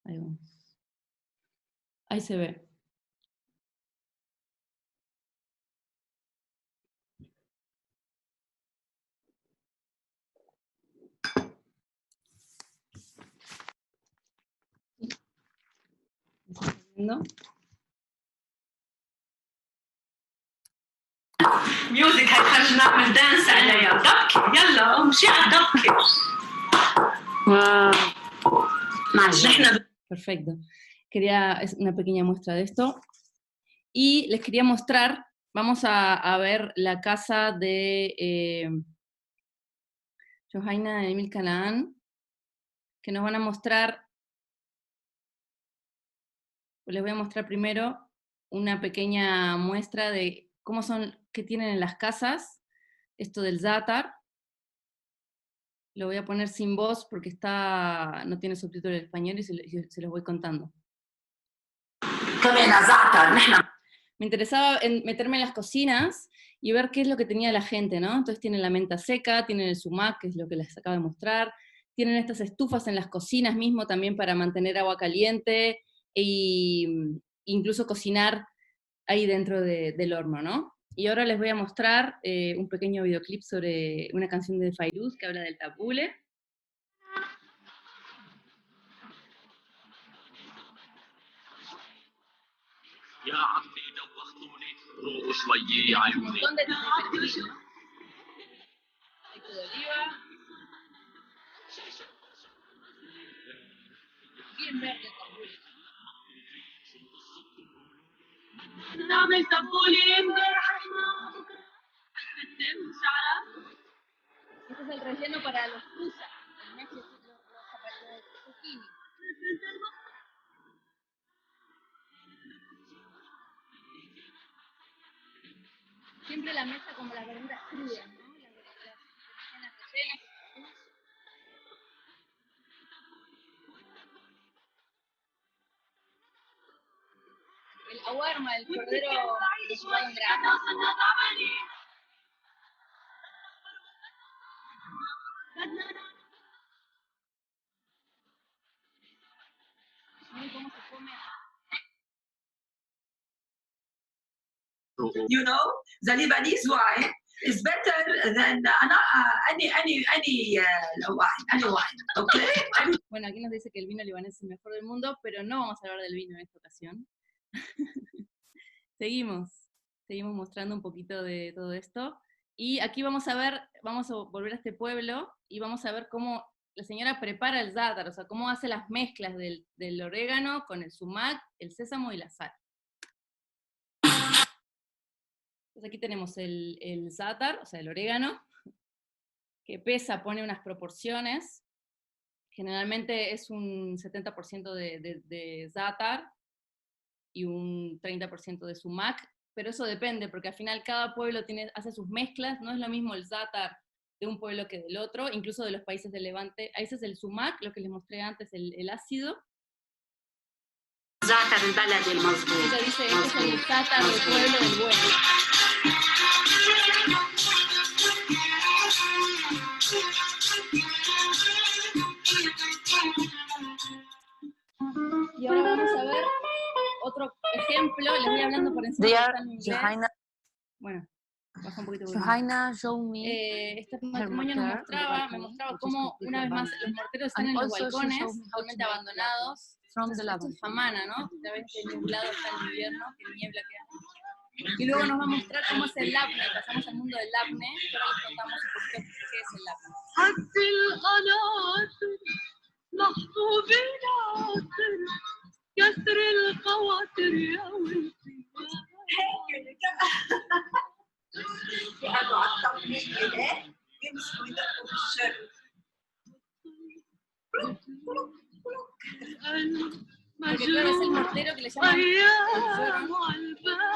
Speaker 2: Ahí vamos. Ahí se ve. ¿Está viendo?
Speaker 3: ميوزك هيخرج نعمل دانس عليها ضبكي يلا امشي على الضبكي نحن
Speaker 2: Perfecto. Es una pequeña muestra de esto. Y les quería mostrar, vamos a ver la casa de Johaina Emil Canaan, que nos van a mostrar, les voy a mostrar primero una pequeña muestra de cómo son, qué tienen en las casas, esto del zátar. Lo voy a poner sin voz porque no tiene subtítulo en español y se los voy contando.
Speaker 3: كمان زعتر نحن.
Speaker 2: Me interesaba meterme en las cocinas y ver qué es lo que tenía la gente, ¿no? Entonces tienen la menta seca, tienen el sumac, que es lo que les acabo de mostrar, tienen estas estufas en las cocinas mismo también para mantener agua caliente e incluso cocinar ahí dentro del horno, ¿no? Y ahora les voy a mostrar un pequeño videoclip sobre una canción de Fairuz que habla del tabule.
Speaker 4: يا عمي دوختوني روقوا شوية عيوني.
Speaker 3: نعمل تبولي امبارح بكره قدام شعرها.
Speaker 2: Este es el relleno para los fusa, los zucchini. Siempre la mesa como las verduras crudas, ¿no? Las rellenas. El aguarma, el cordero deshuesado en grano. Miren cómo se come.
Speaker 3: You know, the Lebanese wine is better than any wine, okay?
Speaker 2: Bueno, aquí nos dice que el vino libanés es el mejor del mundo, pero no vamos a hablar del vino en esta ocasión. Seguimos mostrando un poquito de todo esto. Y aquí vamos a volver a este pueblo y vamos a ver cómo la señora prepara el zátar, o sea, cómo hace las mezclas del orégano con el sumac, el sésamo y la sal. Entonces aquí tenemos el zátar, o sea, el orégano, que pesa, pone unas proporciones. Generalmente es un 70% de zátar y un 30% de sumac, pero eso depende, porque al final cada pueblo hace sus mezclas, no es lo mismo el zátar de un pueblo que del otro, incluso de los países del Levante. Ahí ese es el sumac, lo que les mostré antes, el ácido.
Speaker 3: زعتر البلدي المظبوط.
Speaker 2: Ella dice, este es el zátar del pueblo del bueno. Y ahora vamos a ver otro ejemplo, les voy hablando por encima, está en inglés. Bueno, baja un poquito. Este matrimonio me mostraba cómo una vez más los morteros están en los balcones, totalmente abandonados. Esto es Famana, ¿no? Ya ven que nublado está el invierno, que niebla que hace. Y luego nos va a mostrar cómo es el labne, pasamos al mundo del labne, que ahora les contamos un poquito qué es el labne.
Speaker 3: كسر الخواطر يا ولدي يقعدوا على الطبيخ كده يمسكوا يدقوا بالشر
Speaker 2: Porque claro, es el mortero que le llaman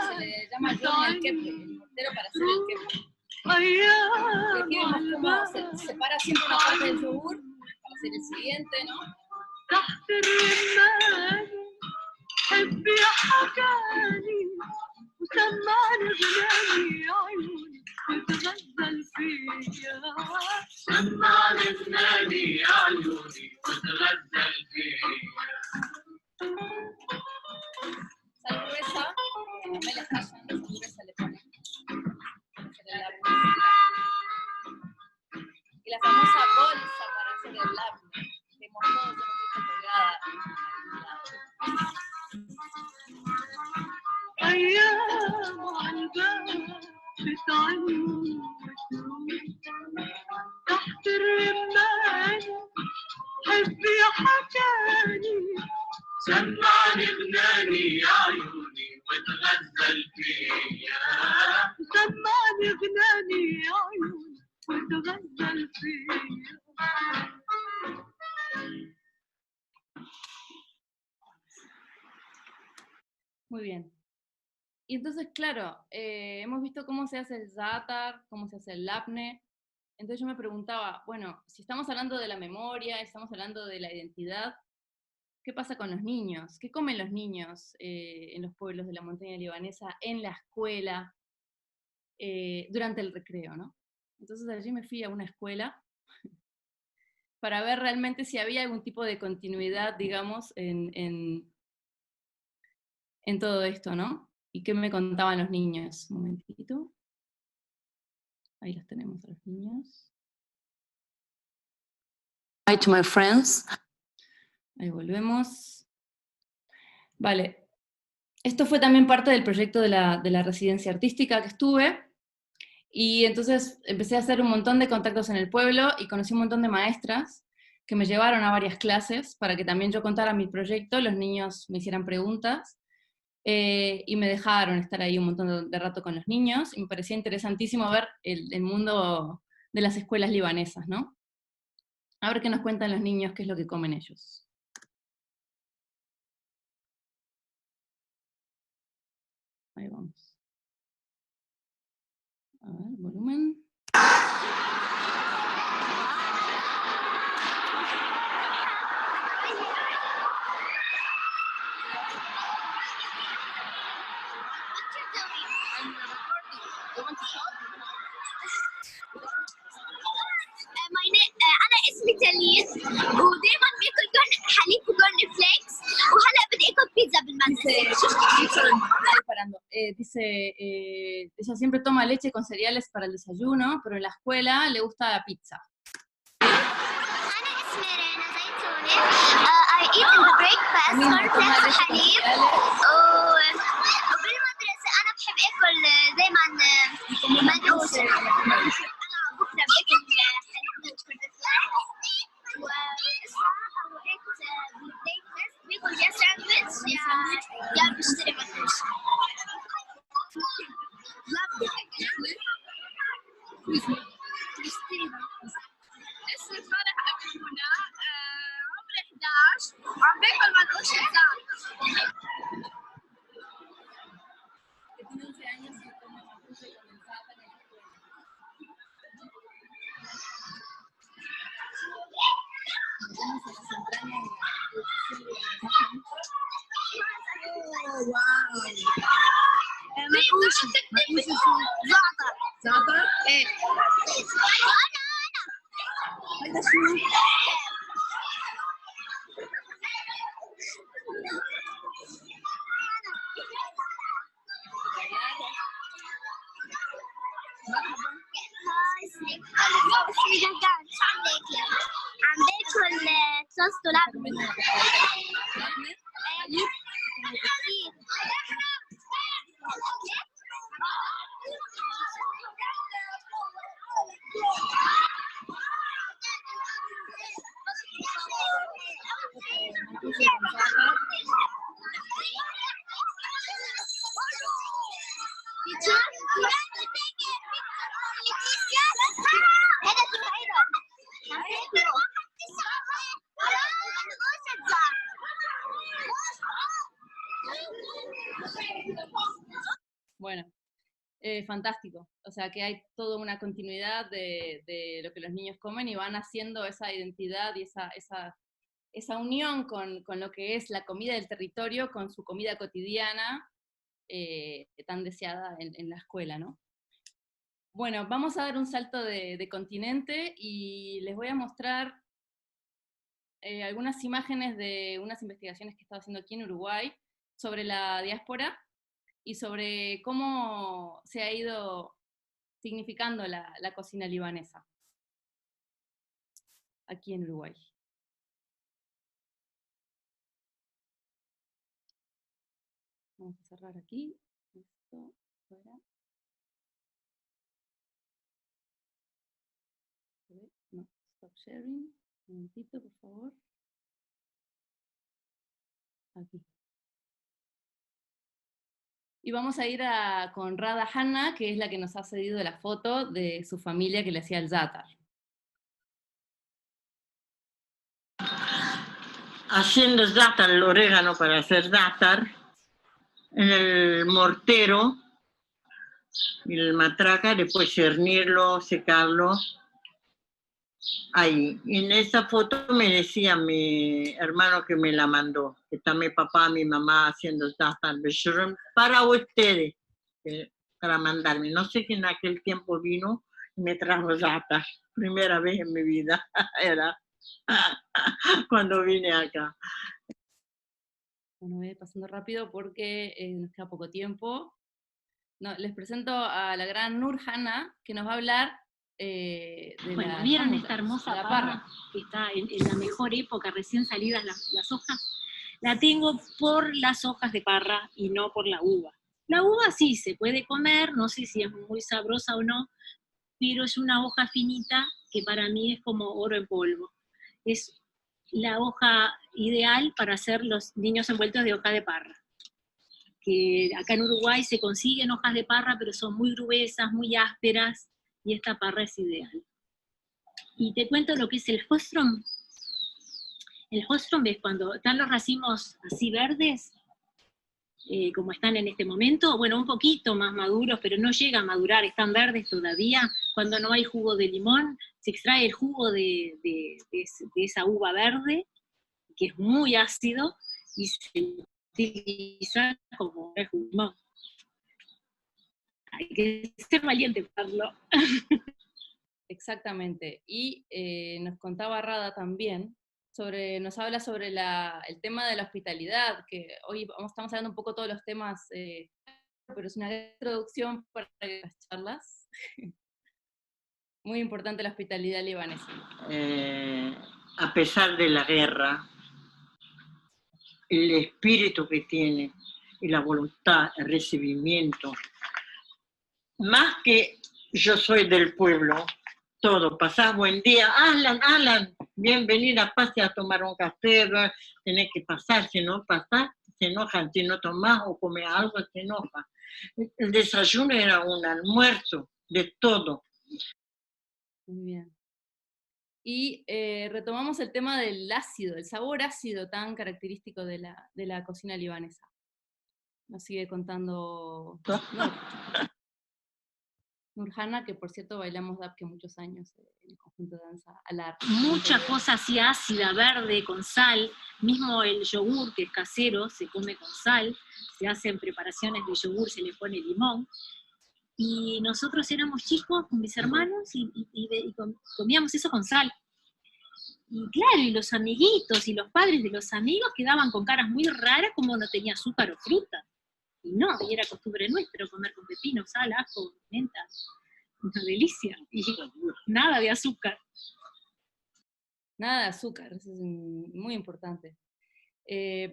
Speaker 2: se le llama Johnny al keple, el mortero para hacer el keple. Y aquí vemos cómo se separa siempre una parte del yogur para hacer el siguiente, ¿no?
Speaker 3: تحت الرمال حبي حكاني وسمعني غناني عيوني وتغزل فيا سمعني غناني عيوني وتغزل فيا
Speaker 2: Sal gruesa, no me la callan, sal gruesa le ponen. Y la famosa bolsa para hacer el labne, que todos hemos visto colgada.
Speaker 3: أيام عالباب بتعلم تحت الرمال حبي حكاني سمعني غناني يا عيوني وتغزل فيا سمعني غناني يا عيوني وتغزل فيا
Speaker 2: Muy bien. Y entonces, claro, hemos visto cómo se hace el zátar, cómo se hace el labne. Entonces yo me preguntaba, bueno, si estamos hablando de la memoria, estamos hablando de la identidad, ¿Qué pasa con los niños? ¿Qué comen los niños en los pueblos de la montaña libanesa, en la escuela, durante el recreo, ¿no? Entonces allí me fui a una escuela para ver realmente si había algún tipo de continuidad, digamos, en todo esto, ¿no? Y qué me contaban los niños. Un momentito. Ahí los tenemos a los niños.
Speaker 5: Hi to my friends.
Speaker 2: Ahí volvemos. Vale. Esto fue también parte del proyecto de la residencia artística que estuve. Y entonces empecé a hacer un montón de contactos en el pueblo y conocí un montón de maestras que me llevaron a varias clases para que también yo contara mi proyecto, los niños me hicieran preguntas, y me dejaron estar ahí un montón de rato con los niños, y me parecía interesantísimo ver el mundo de las escuelas libanesas, ¿no? A ver qué nos cuentan los niños, qué es lo que comen ellos. Ahí vamos. A ver, volumen.
Speaker 6: أنا اسمي تاليس ودايما باكل حليب وكورن فليكس وهلا بدي اكل بيتزا بالمدرسة.
Speaker 2: Dice, ella siempre toma leche con cereales para el desayuno, pero en la escuela le gusta la pizza.
Speaker 6: أنا اسمي رينا زيتوني. I eat in the breakfast corn flakes وحليب وبالمدرسة أنا بحب آكل دايما منقوش. أنا بكرة باكل حليب وكورن فليكس وهيك باكل يا ساندويتش يا بشتري منقوش. اسمي فرح أبو منى عمري 11 وعم باكل منقوش الزعتر. منقوش زعتر. زعتر؟ ايه. هذا شو؟ اسمي جدان، شو عم تاكلي؟ عم باكل توست ولبنة.
Speaker 2: Bueno, fantástico. O sea que hay toda una continuidad de lo que los niños comen y van haciendo esa identidad y esa unión con lo que es la comida del territorio, con su comida cotidiana, tan deseada en la escuela, ¿no? Bueno, vamos a dar un salto de continente y les voy a mostrar algunas imágenes de unas investigaciones que he estado haciendo aquí en Uruguay sobre la diáspora y sobre cómo se ha ido significando la cocina libanesa aquí en Uruguay. Vamos a cerrar aquí. Esto fuera. No, stop sharing. Un momentito, por favor. Aquí. Y vamos a ir con Rada Hanna, que es la que nos ha cedido la foto de su familia que le hacía el zátar.
Speaker 7: Haciendo zátar, el orégano para hacer zátar, en el mortero y el matraca, después cernirlo, secarlo ahí. Y en esa foto me decía mi hermano que me la mandó, que está mi papá, mi mamá haciendo za'atar bishrum para ustedes, para mandarme. No sé quién en aquel tiempo vino y me trajo za'atar. Primera vez en mi vida era cuando vine acá.
Speaker 2: Bueno, voy a ir pasando rápido porque nos queda poco tiempo. No, les presento a la gran Nur Hanna, que nos va a hablar de
Speaker 8: bueno,
Speaker 2: la
Speaker 8: ¿vieron
Speaker 2: chamuta,
Speaker 8: esta hermosa
Speaker 2: la
Speaker 8: parra que está en la mejor época, recién salidas las hojas? La tengo por las hojas de parra y no por la uva. La uva sí se puede comer, no sé si es muy sabrosa o no, pero es una hoja finita que para mí es como oro en polvo. Es la hoja ideal para hacer los niños envueltos de hoja de parra. Que acá en Uruguay se consiguen hojas de parra, pero son muy gruesas, muy ásperas, y esta parra es ideal. Y te cuento lo que es el hostrom. El hostrom es cuando están los racimos así verdes, como están en este momento, bueno, un poquito más maduros, pero no llega a madurar, están verdes todavía. Cuando no hay jugo de limón, se extrae el jugo de esa uva verde, que es muy ácido, y se utiliza como el jugo de limón. Hay que ser valiente para hacerlo.
Speaker 2: Exactamente. Y nos contaba Rada también, nos habla sobre el tema de la hospitalidad, que hoy estamos hablando un poco todos los temas, pero es una gran introducción para las charlas. Muy importante la hospitalidad libanesa.
Speaker 7: A pesar de la guerra, el espíritu que tiene y la voluntad, el recibimiento, más que yo soy del pueblo, todo, pasás buen día, Alan, bienvenida, pase a tomar un café, tenés que pasar, si no pasás, se enojan, si no tomás o comes algo, se enoja. El desayuno era un almuerzo de todo.
Speaker 2: Muy bien. Y retomamos el tema del ácido, el sabor ácido tan característico de la cocina libanesa. Nos sigue contando Nur Hanna, que por cierto bailamos dab que muchos años en el conjunto de danza Alar.
Speaker 8: Mucha cosa así ácida, verde, con sal. Mismo el yogur, que es casero, se come con sal. Se hacen preparaciones de yogur, se le pone limón. Y nosotros éramos chicos con mis hermanos y comíamos eso con sal. Y claro, y los amiguitos y los padres de los amigos quedaban con caras muy raras como no tenía azúcar o fruta. Y no, y era costumbre nuestra comer con pepino, sal, ajo, menta. Una delicia. Y nada de azúcar.
Speaker 2: Nada de azúcar, eso es muy importante.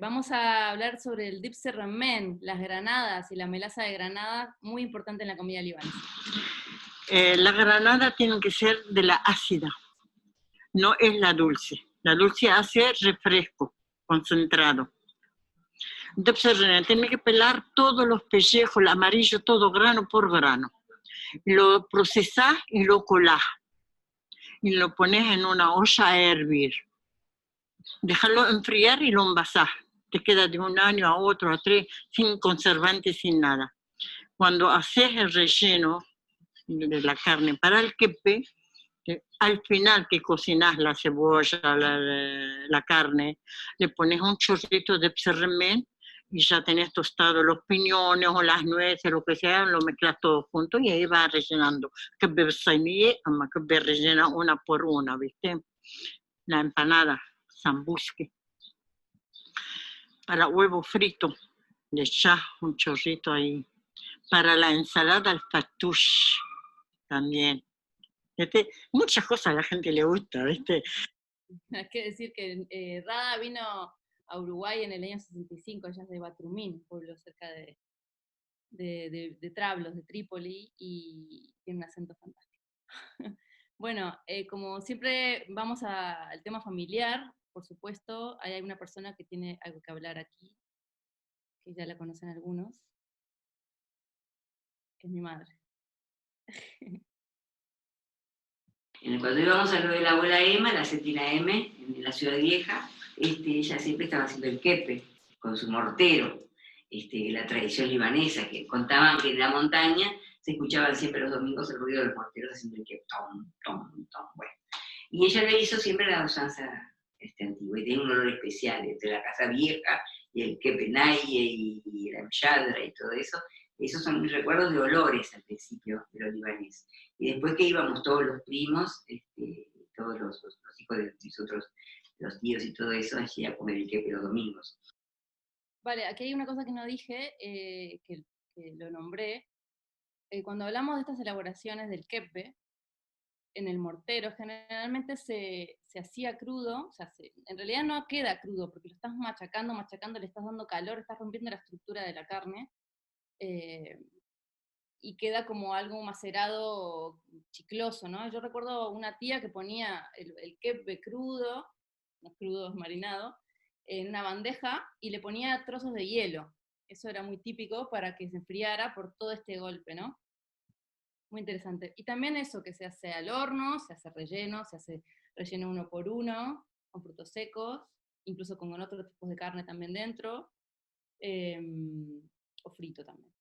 Speaker 2: Vamos a hablar sobre el dipse ramen, las granadas y la melaza de granada, muy importante en la comida libanesa.
Speaker 7: La granada tiene que ser de la ácida, no es la dulce. La dulce hace refresco concentrado. Entonces tiene que pelar todos los pellejos, el amarillo, todo grano por grano. Lo procesás y lo colás. Y lo pones en una olla a hervir. Déjalo enfriar y lo envasás. Te queda de un año a otro, a 3, sin conservantes, sin nada. Cuando haces el relleno de la carne para el kepe, al final que cocinas la cebolla, la carne, le pones un chorrito de psermen y ya tenés tostado los piñones o las nueces, lo que sea, lo mezclas todo junto y ahí vas rellenando. Kepe rellena una por una, ¿viste? La empanada, zambusque. Para huevo frito, le echás un chorrito ahí. Para la ensalada, el fatouche también. Muchas cosas a la gente le gusta, ¿viste?
Speaker 2: Hay que decir que Rada vino a Uruguay en el año 65, ella es de Batrumín, pueblo cerca de Trablos, de Trípoli, y tiene un acento fantástico. Bueno, como siempre vamos al tema familiar, por supuesto, hay una persona que tiene algo que hablar aquí, que ya la conocen algunos, que es mi madre.
Speaker 9: Cuando íbamos a lo de la abuela Emma, la Cetina M, en la Ciudad Vieja, ella siempre estaba haciendo el kepe con su mortero, la tradición libanesa, que contaban que en la montaña se escuchaban siempre los domingos el ruido de los morteros haciendo el kepe, tom, tom, tom, bueno. Y ella le hizo siempre la usanza antigua, y tiene un olor especial, entre la casa vieja y el kepenaye y la mchadra y todo eso. Esos son mis recuerdos de olores al principio de los libaneses. Y después que íbamos todos los primos, todos los hijos de nosotros, los tíos y todo eso, allí a comer el kepe los domingos.
Speaker 2: Vale, aquí hay una cosa que no dije, que lo nombré. Cuando hablamos de estas elaboraciones del kepe, en el mortero, generalmente se hacía crudo, o sea, en realidad no queda crudo, porque lo estás machacando, le estás dando calor, estás rompiendo la estructura de la carne, y queda como algo macerado, chicloso, ¿no? Yo recuerdo una tía que ponía el kepe crudo, no crudo, es marinado, en una bandeja, y le ponía trozos de hielo. Eso era muy típico para que se enfriara por todo este golpe, ¿no? Muy interesante. Y también eso, que se hace al horno, se hace relleno 1 por 1, con frutos secos, incluso con otros tipos de carne también dentro, o frito también.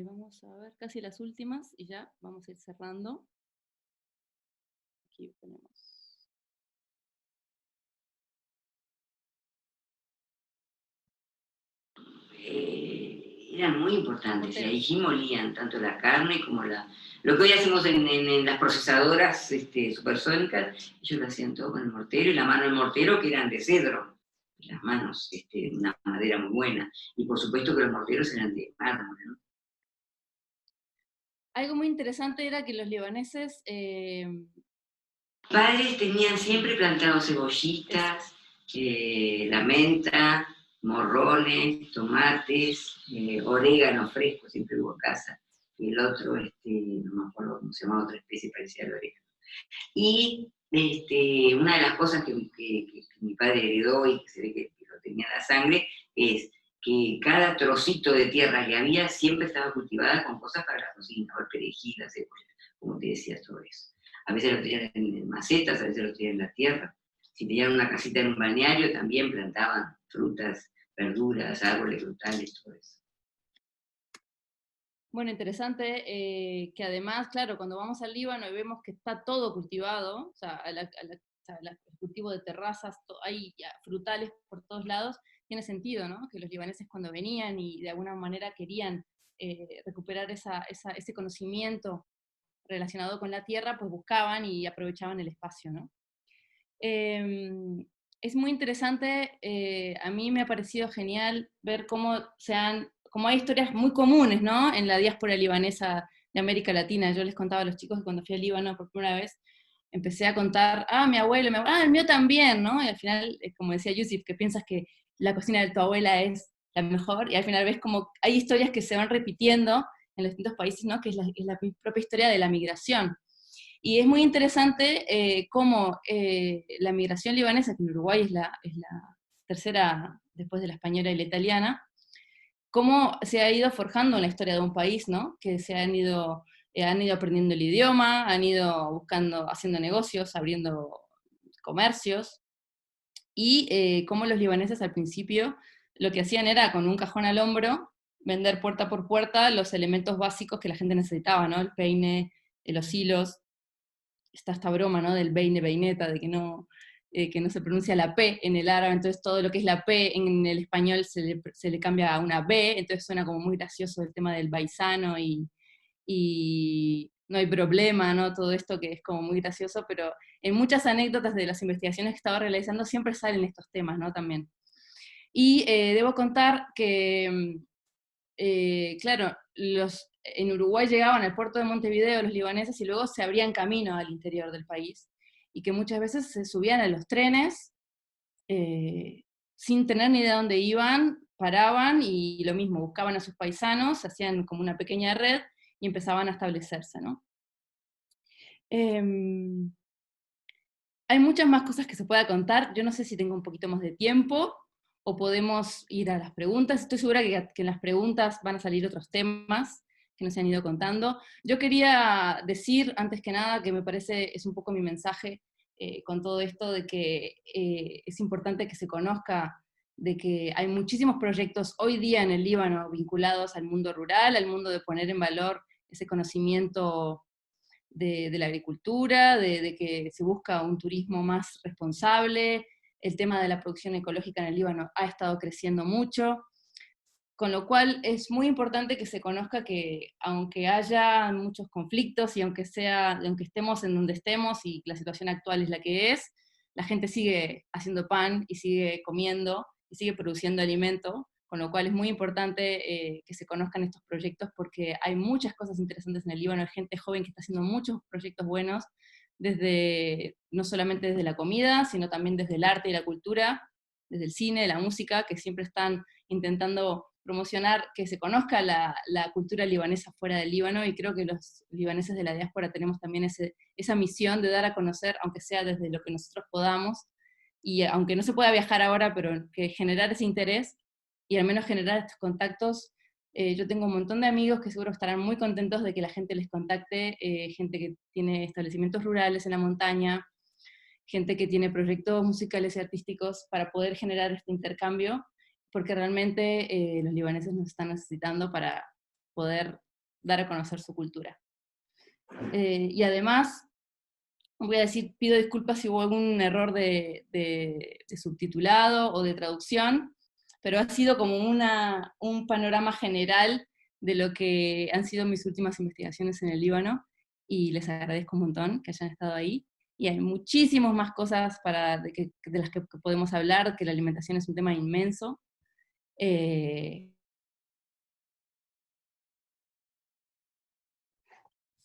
Speaker 2: Vamos a ver casi las últimas, y ya vamos a ir cerrando. Aquí tenemos.
Speaker 9: Eran muy importantes, y allí molían tanto la carne como lo que hoy hacemos en las procesadoras supersónicas, ellos lo hacían todo con el mortero, y la mano del mortero que eran de cedro, las manos, una madera muy buena, y por supuesto que los morteros eran de mármol, ¿no?
Speaker 2: Algo muy interesante era que los libaneses...
Speaker 9: Padres tenían siempre plantados cebollitas, la menta, morrones, tomates, orégano fresco, siempre hubo en casa. Y el otro, no me acuerdo cómo se llamaba, otra especie parecida al orégano. Y una de las cosas que mi padre heredó y que se ve que lo tenía en la sangre, es que cada trocito de tierra que había siempre estaba cultivada con cosas para la cocina, o perejil, la cebolla, como te decía, todo eso. A veces lo tenían en macetas, a veces lo tenían en la tierra. Si tenían una casita en un balneario, también plantaban frutas, verduras, árboles frutales, todo eso.
Speaker 2: Bueno, interesante que además, claro, cuando vamos al Líbano y vemos que está todo cultivado, o sea, el cultivo de terrazas, hay frutales por todos lados, tiene sentido, ¿no? Que los libaneses cuando venían y de alguna manera querían recuperar ese conocimiento relacionado con la tierra, pues buscaban y aprovechaban el espacio, ¿no? Es muy interesante, a mí me ha parecido genial ver cómo hay historias muy comunes, ¿no? En la diáspora libanesa de América Latina. Yo les contaba a los chicos que cuando fui al Líbano por primera vez, empecé a contar, mi abuelo, el mío también, ¿no? Y al final, como decía Yusif, que piensas que la cocina de tu abuela es la mejor, y al final ves como hay historias que se van repitiendo en los distintos países, ¿no? Que es la propia historia de la migración. Y es muy interesante cómo la migración libanesa, que en Uruguay es la tercera después de la española y la italiana, cómo se ha ido forjando en la historia de un país, ¿no? Que se han ido aprendiendo el idioma, han ido haciendo negocios, abriendo comercios, y cómo los libaneses al principio lo que hacían era con un cajón al hombro vender puerta por puerta los elementos básicos que la gente necesitaba, ¿no? El peine, los hilos. Está esta broma, ¿no? Del beineta, de que no se pronuncia la P en el árabe, entonces todo lo que es la P en el español se le cambia a una B, entonces suena como muy gracioso el tema del baisano y no hay problema, ¿no? Todo esto que es como muy gracioso, pero en muchas anécdotas de las investigaciones que estaba realizando siempre salen estos temas, ¿no? También. Y debo contar que, claro, en Uruguay llegaban al puerto de Montevideo los libaneses y luego se abrían camino al interior del país, y que muchas veces se subían a los trenes sin tener ni idea de dónde iban, paraban y lo mismo, buscaban a sus paisanos, hacían como una pequeña red y empezaban a establecerse, ¿no? Hay muchas más cosas que se pueda contar, yo no sé si tengo un poquito más de tiempo, o podemos ir a las preguntas. Estoy segura que en las preguntas van a salir otros temas que nos han ido contando. Yo quería decir, antes que nada, que me parece, es un poco mi mensaje con todo esto, de que es importante que se conozca de que hay muchísimos proyectos hoy día en el Líbano vinculados al mundo rural, al mundo de poner en valor ese conocimiento de la agricultura, de que se busca un turismo más responsable. El tema de la producción ecológica en el Líbano ha estado creciendo mucho, con lo cual es muy importante que se conozca que aunque haya muchos conflictos y aunque estemos en donde estemos y la situación actual es la que es, la gente sigue haciendo pan y sigue comiendo y sigue produciendo alimento, con lo cual es muy importante que se conozcan estos proyectos porque hay muchas cosas interesantes en el Líbano, hay gente joven que está haciendo muchos proyectos buenos, no solamente desde la comida, sino también desde el arte y la cultura, desde el cine, la música, que siempre están intentando promocionar que se conozca la cultura libanesa fuera del Líbano, y creo que los libaneses de la diáspora tenemos también esa misión de dar a conocer, aunque sea desde lo que nosotros podamos, y aunque no se pueda viajar ahora, pero que generar ese interés, y al menos generar estos contactos. Yo tengo un montón de amigos que seguro estarán muy contentos de que la gente les contacte, gente que tiene establecimientos rurales en la montaña, gente que tiene proyectos musicales y artísticos para poder generar este intercambio, porque realmente los libaneses nos están necesitando para poder dar a conocer su cultura. Y además, voy a decir, pido disculpas si hubo algún error de subtitulado o de traducción, pero ha sido como un panorama general de lo que han sido mis últimas investigaciones en el Líbano, y les agradezco un montón que hayan estado ahí. Y hay muchísimas más cosas de las que podemos hablar, que la alimentación es un tema inmenso.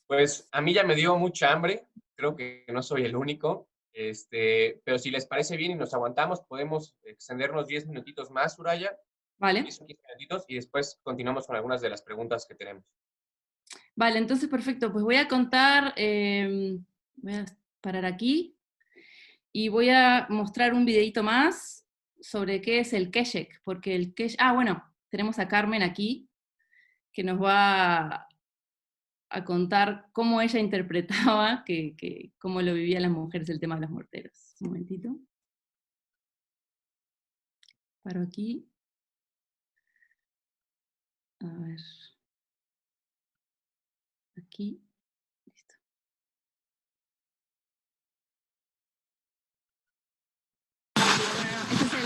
Speaker 1: Pues a mí ya me dio mucha hambre, creo que no soy el único, pero si les parece bien y nos aguantamos, podemos extendernos 10 minutitos más, Soraya.
Speaker 2: Vale.
Speaker 1: 10 o 15 minutitos, y después continuamos con algunas de las preguntas que tenemos.
Speaker 2: Vale, entonces perfecto, pues voy a contar, voy a parar aquí, y voy a mostrar un videito más sobre qué es el keshek, porque el keshek, bueno, tenemos a Carmen aquí, que nos va a contar cómo ella interpretaba, cómo lo vivían las mujeres el tema de los morteros. Un momentito. Paro aquí. A ver. Aquí. Listo. Este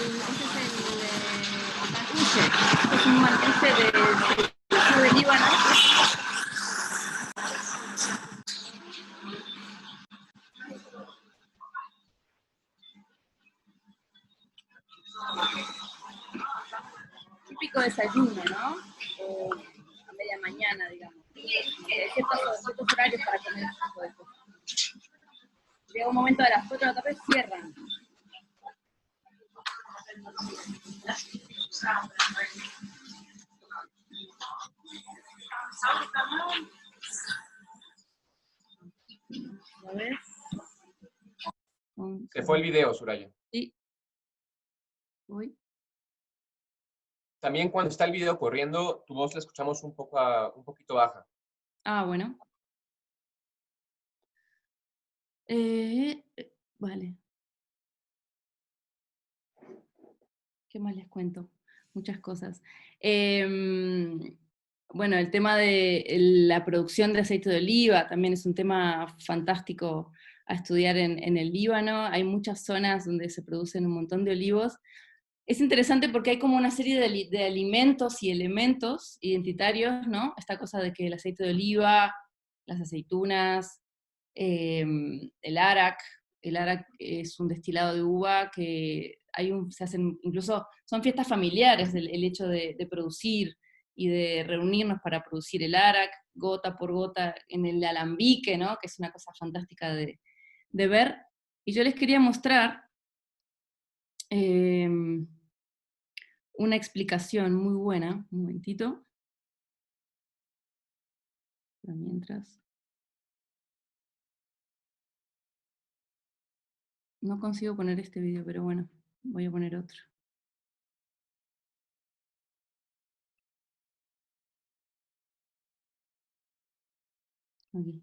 Speaker 2: es un maltese del sur del Líbano. Típico desayuno, ¿no? A media mañana, digamos. Hay ciertos horarios para comer este tipo de cosas. Llega un momento de las 4 de la tarde, cierran. ¿Lo ves?
Speaker 1: Se fue el video, Soraya.
Speaker 2: Sí. Voy.
Speaker 1: También cuando está el video corriendo, tu voz la escuchamos un poquito baja.
Speaker 2: Bueno. Vale. ¿Qué más les cuento? Muchas cosas. Bueno, el tema de la producción de aceite de oliva también es un tema fantástico a estudiar en el Líbano. Hay muchas zonas donde se producen un montón de olivos. Es interesante porque hay como una serie de alimentos y elementos identitarios, ¿no? Esta cosa de que el aceite de oliva, las aceitunas, el arak es un destilado de uva que se hacen, incluso son fiestas familiares el hecho de producir y de reunirnos para producir el arak, gota por gota, en el alambique, ¿no? Que es una cosa fantástica de ver. Y yo les quería mostrar una explicación muy buena, un momentito, mientras. No consigo poner este video, pero bueno, voy a poner otro. Aquí.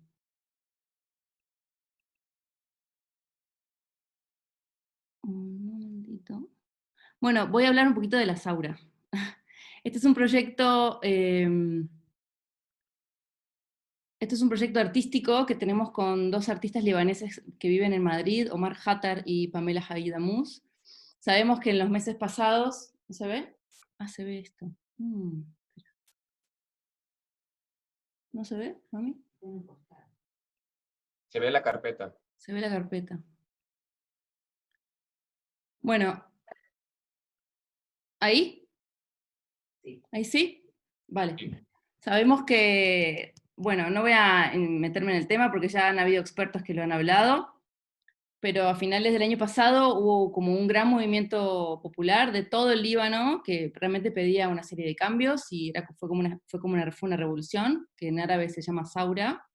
Speaker 2: Un momentito. Bueno, voy a hablar un poquito de la Saura. Este es un proyecto Este es un proyecto artístico que tenemos con 2 artistas libaneses que viven en Madrid, Omar Hattar y Pamela Haidamous. Sabemos que en los meses pasados... ¿No se ve? Ah, se ve esto. ¿No se ve, mami?
Speaker 1: Se ve la carpeta.
Speaker 2: Se ve la carpeta. Bueno. ¿Ahí?
Speaker 9: Sí.
Speaker 2: ¿Ahí sí? Vale.
Speaker 1: Sí.
Speaker 2: Sabemos que, bueno, no voy a meterme en el tema porque ya han habido expertos que lo han hablado, pero a finales del año pasado hubo como un gran movimiento popular de todo el Líbano que realmente pedía una serie de cambios y fue una revolución, que en árabe se llama Saura.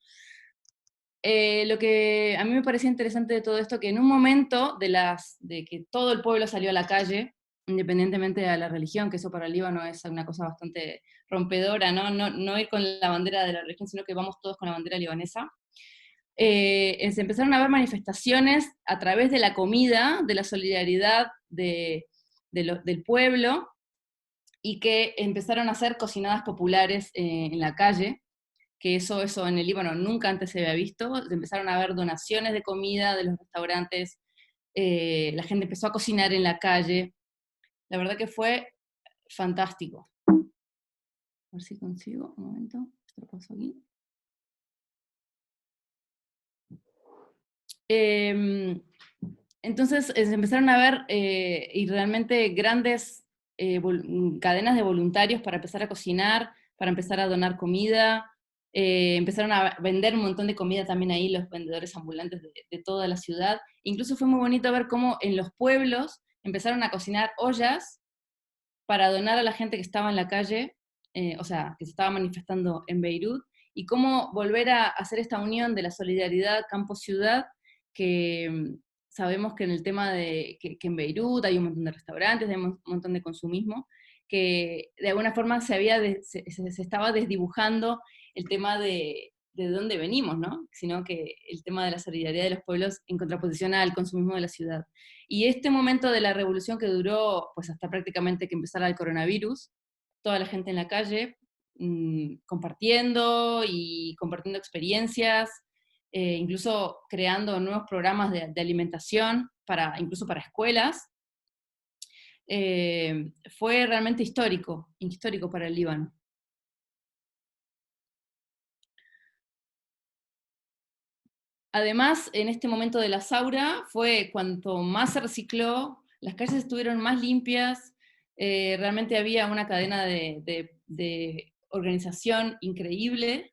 Speaker 2: Lo que a mí me parecía interesante de todo esto, que en un momento de que todo el pueblo salió a la calle, independientemente de la religión, que eso para el Líbano es una cosa bastante rompedora, ¿no? No ir con la bandera de la religión, sino que vamos todos con la bandera libanesa. Se empezaron a ver manifestaciones a través de la comida, de la solidaridad del pueblo, y que empezaron a ser cocinadas populares en la calle, que eso en el Líbano nunca antes se había visto. Empezaron a haber donaciones de comida de los restaurantes, la gente empezó a cocinar en la calle. La verdad que fue fantástico. A ver si consigo, un momento, esto lo paso aquí. Entonces se empezaron a ver y realmente grandes cadenas de voluntarios para empezar a cocinar, para empezar a donar comida. Empezaron a vender un montón de comida también ahí los vendedores ambulantes de toda la ciudad. Incluso fue muy bonito ver cómo en los pueblos empezaron a cocinar ollas para donar a la gente que estaba en la calle, o sea, que se estaba manifestando en Beirut, y cómo volver a hacer esta unión de la solidaridad campo-ciudad, que sabemos que en el tema de que en Beirut hay un montón de restaurantes, hay un montón de consumismo, que de alguna forma se estaba desdibujando el tema de dónde venimos, ¿no? Sino que el tema de la solidaridad de los pueblos en contraposición al consumismo de la ciudad. Y este momento de la revolución que duró pues hasta prácticamente que empezara el coronavirus, toda la gente en la calle compartiendo experiencias, incluso creando nuevos programas de alimentación, incluso para escuelas, fue realmente histórico para el Líbano. Además, en este momento de la Saura, fue cuanto más se recicló, las calles estuvieron más limpias, realmente había una cadena de organización increíble,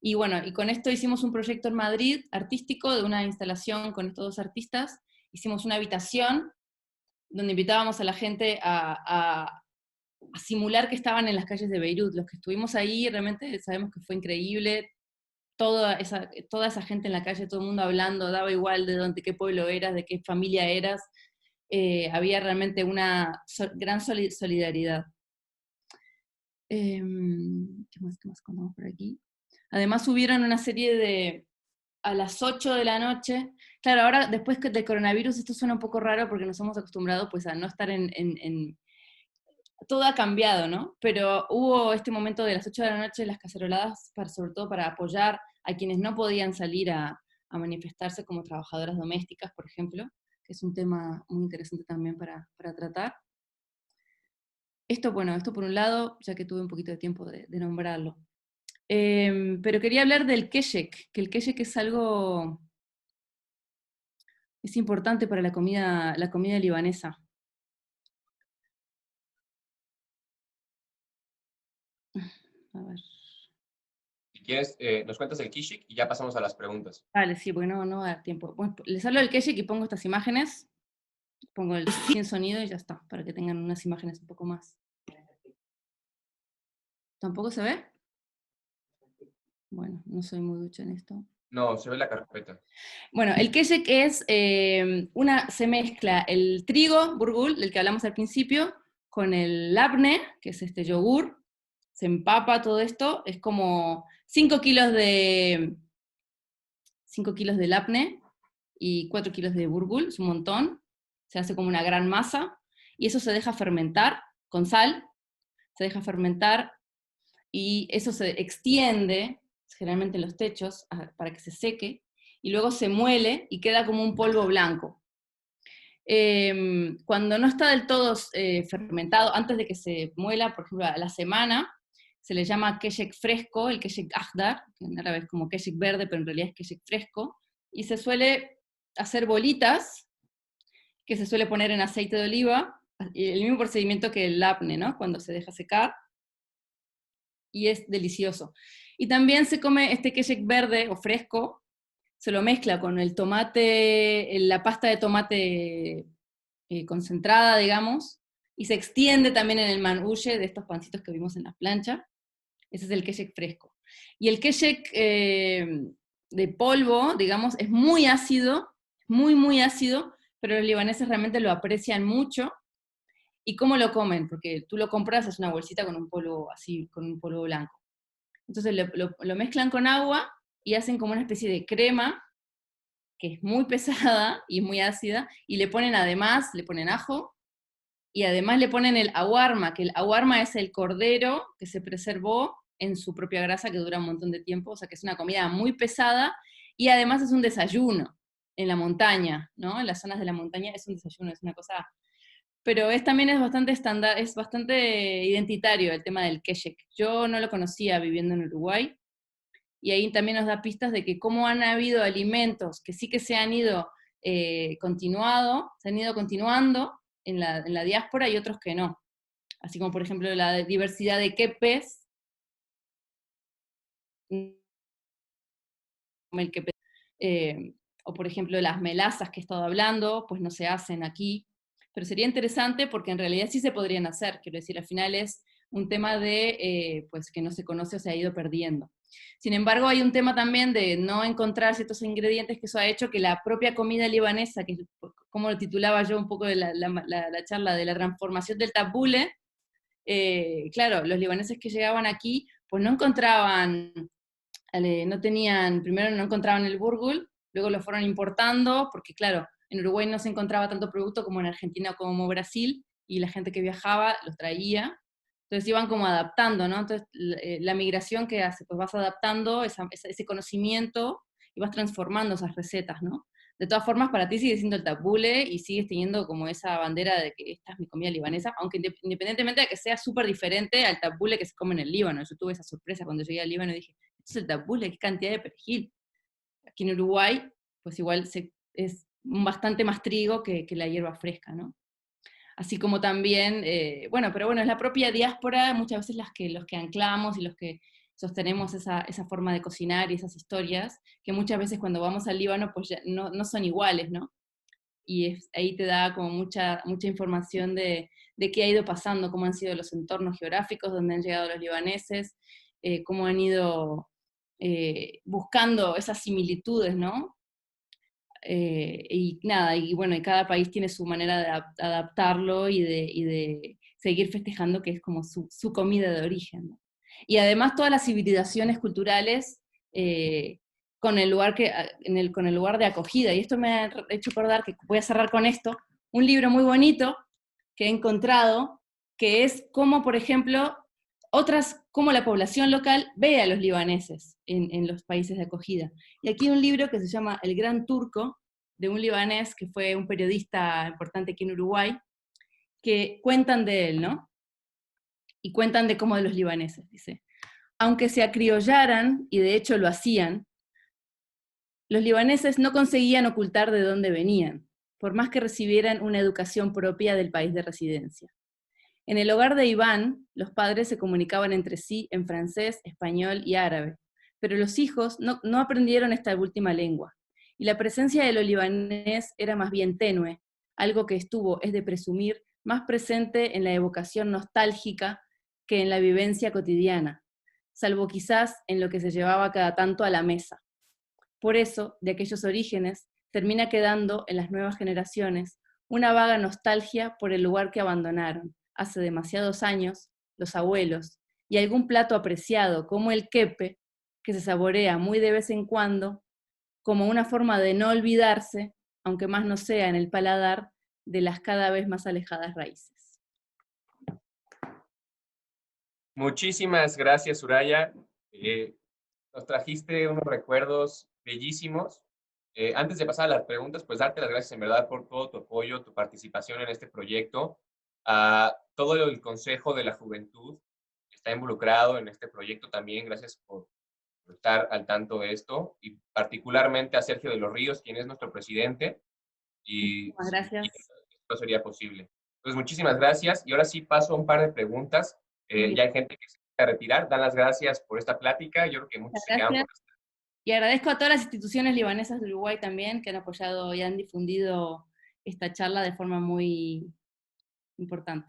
Speaker 2: y bueno, y con esto hicimos un proyecto en Madrid, artístico, de una instalación con estos 2 artistas. Hicimos una habitación donde invitábamos a la gente a simular que estaban en las calles de Beirut. Los que estuvimos ahí realmente sabemos que fue increíble, toda esa gente en la calle, todo el mundo hablando, daba igual de qué pueblo eras, de qué familia eras, había realmente una gran solidaridad. ¿Qué más contamos por aquí? Además subieron una serie a las 8 de la noche, claro, ahora después del coronavirus esto suena un poco raro porque nos hemos acostumbrado pues a no estar todo ha cambiado, ¿no? Pero hubo este momento de las 8 de la noche, las caceroladas, sobre todo para apoyar a quienes no podían salir a manifestarse como trabajadoras domésticas, por ejemplo, que es un tema muy interesante también para tratar. Esto por un lado, ya que tuve un poquito de tiempo de nombrarlo. Pero quería hablar del keshek, que el keshek es importante para la comida libanesa. A ver.
Speaker 1: Si quieres, nos cuentas el kishik y ya pasamos a las preguntas.
Speaker 2: Vale, sí, porque no va a dar tiempo. Bueno, les hablo del keshek y pongo estas imágenes. Pongo el sin sonido y ya está, para que tengan unas imágenes un poco más. ¿Tampoco se ve? Bueno, no soy muy ducha en esto.
Speaker 1: No, se ve la carpeta.
Speaker 2: Bueno, el keshek es se mezcla el trigo, burgul, del que hablamos al principio, con el labne, que es este yogur, se empapa todo esto, es como 5 kilos de labne y 4 kilos de burgul, es un montón, se hace como una gran masa, y eso se deja fermentar con sal, se deja fermentar, y eso se extiende generalmente en los techos, para que se seque, y luego se muele y queda como un polvo blanco. Cuando no está del todo fermentado, antes de que se muela, por ejemplo, a la semana, se le llama keshek fresco, el keshek akhdar, que en árabe es como keshek verde, pero en realidad es keshek fresco, y se suele hacer bolitas, que se suele poner en aceite de oliva, el mismo procedimiento que el labne, ¿no? Cuando se deja secar, y es delicioso. Y también se come este keshek verde o fresco, se lo mezcla con el tomate, la pasta de tomate concentrada, digamos, y se extiende también en el manuche de estos pancitos que vimos en la plancha. Ese es el keshek fresco. Y el keshek de polvo, digamos, es muy ácido, muy ácido, pero los libaneses realmente lo aprecian mucho. ¿Y cómo lo comen? Porque tú lo compras, es una bolsita con un polvo así, con un polvo blanco. Entonces lo mezclan con agua y hacen como una especie de crema, que es muy pesada y muy ácida, y le ponen además, le ponen ajo, y además le ponen el awarma, que el awarma es el cordero que se preservó en su propia grasa, que dura un montón de tiempo, o sea que es una comida muy pesada, y además es un desayuno en la montaña, ¿no? En las zonas de la montaña es un desayuno, es una cosa... Pero también es bastante estándar, es bastante identitario el tema del keshek. Yo no lo conocía viviendo en Uruguay, y ahí también nos da pistas de que cómo han habido alimentos que sí que se han ido se han ido continuando en la diáspora y otros que no. Así como por ejemplo la diversidad de quepes, o por ejemplo las melazas que he estado hablando, pues no se hacen aquí, pero sería interesante porque en realidad sí se podrían hacer, quiero decir, al final es un tema de pues que no se conoce o se ha ido perdiendo. Sin embargo, hay un tema también de no encontrar ciertos ingredientes que eso ha hecho que la propia comida libanesa, que como lo titulaba yo un poco de la charla de la transformación del tabule, claro, los libaneses que llegaban aquí, pues no encontraban, primero no encontraban el burgul, luego lo fueron importando, porque claro, en Uruguay no se encontraba tanto producto como en Argentina o como Brasil, y la gente que viajaba los traía, entonces iban como adaptando, ¿no? Entonces la migración que hace, pues vas adaptando ese conocimiento y vas transformando esas recetas, ¿no? De todas formas, para ti sigue siendo el tabule y sigues teniendo como esa bandera de que esta es mi comida libanesa, aunque independientemente de que sea súper diferente al tabule que se come en el Líbano. Yo tuve esa sorpresa cuando llegué al Líbano y dije, esto es el tabule, qué cantidad de perejil. Aquí en Uruguay, pues igual es bastante más trigo que la hierba fresca, ¿no? Así como también, pero bueno, es la propia diáspora, muchas veces los que anclamos y los que sostenemos esa forma de cocinar y esas historias, que muchas veces cuando vamos al Líbano, pues ya no son iguales, ¿no? Y ahí te da como mucha información de qué ha ido pasando, cómo han sido los entornos geográficos donde han llegado los libaneses, cómo han ido buscando esas similitudes, ¿no? Y nada, y bueno, y cada país tiene su manera de adaptarlo y de seguir festejando que es como su comida de origen, ¿no? Y además todas las civilizaciones culturales con el lugar con el lugar de acogida. Y esto me ha hecho acordar, que voy a cerrar con esto, un libro muy bonito que he encontrado, que es como, por ejemplo, cómo la población local ve a los libaneses en los países de acogida. Y aquí hay un libro que se llama El Gran Turco, de un libanés que fue un periodista importante aquí en Uruguay, que cuentan de él, ¿no? Y cuentan de cómo de los libaneses, dice. Aunque se acriollaran, y de hecho lo hacían, los libaneses no conseguían ocultar de dónde venían, por más que recibieran una educación propia del país de residencia. En el hogar de Iván, los padres se comunicaban entre sí en francés, español y árabe, pero los hijos no aprendieron esta última lengua, y la presencia de lo libanés era más bien tenue, algo que estuvo, es de presumir, más presente en la evocación nostálgica que en la vivencia cotidiana, salvo quizás en lo que se llevaba cada tanto a la mesa. Por eso, de aquellos orígenes, termina quedando en las nuevas generaciones una vaga nostalgia por el lugar que abandonaron hace demasiados años los abuelos, y algún plato apreciado como el quepe, que se saborea muy de vez en cuando, como una forma de no olvidarse, aunque más no sea en el paladar, de las cada vez más alejadas raíces.
Speaker 1: Muchísimas gracias, Soraya. Nos trajiste unos recuerdos bellísimos. Antes de pasar a las preguntas, pues darte las gracias en verdad por todo tu apoyo, tu participación en este proyecto, a todo el Consejo de la Juventud que está involucrado en este proyecto también. Gracias por estar al tanto de esto, y particularmente a Sergio de los Ríos, quien es nuestro presidente, y
Speaker 2: Muchas gracias.
Speaker 1: esto sería posible. Entonces, muchísimas gracias, y ahora sí paso a un par de preguntas. Ya hay gente que se quiere retirar. Dan las gracias por esta plática. Yo creo que muchos se quedan por esta.
Speaker 2: Y agradezco a todas las instituciones libanesas de Uruguay también que han apoyado y han difundido esta charla de forma muy importante.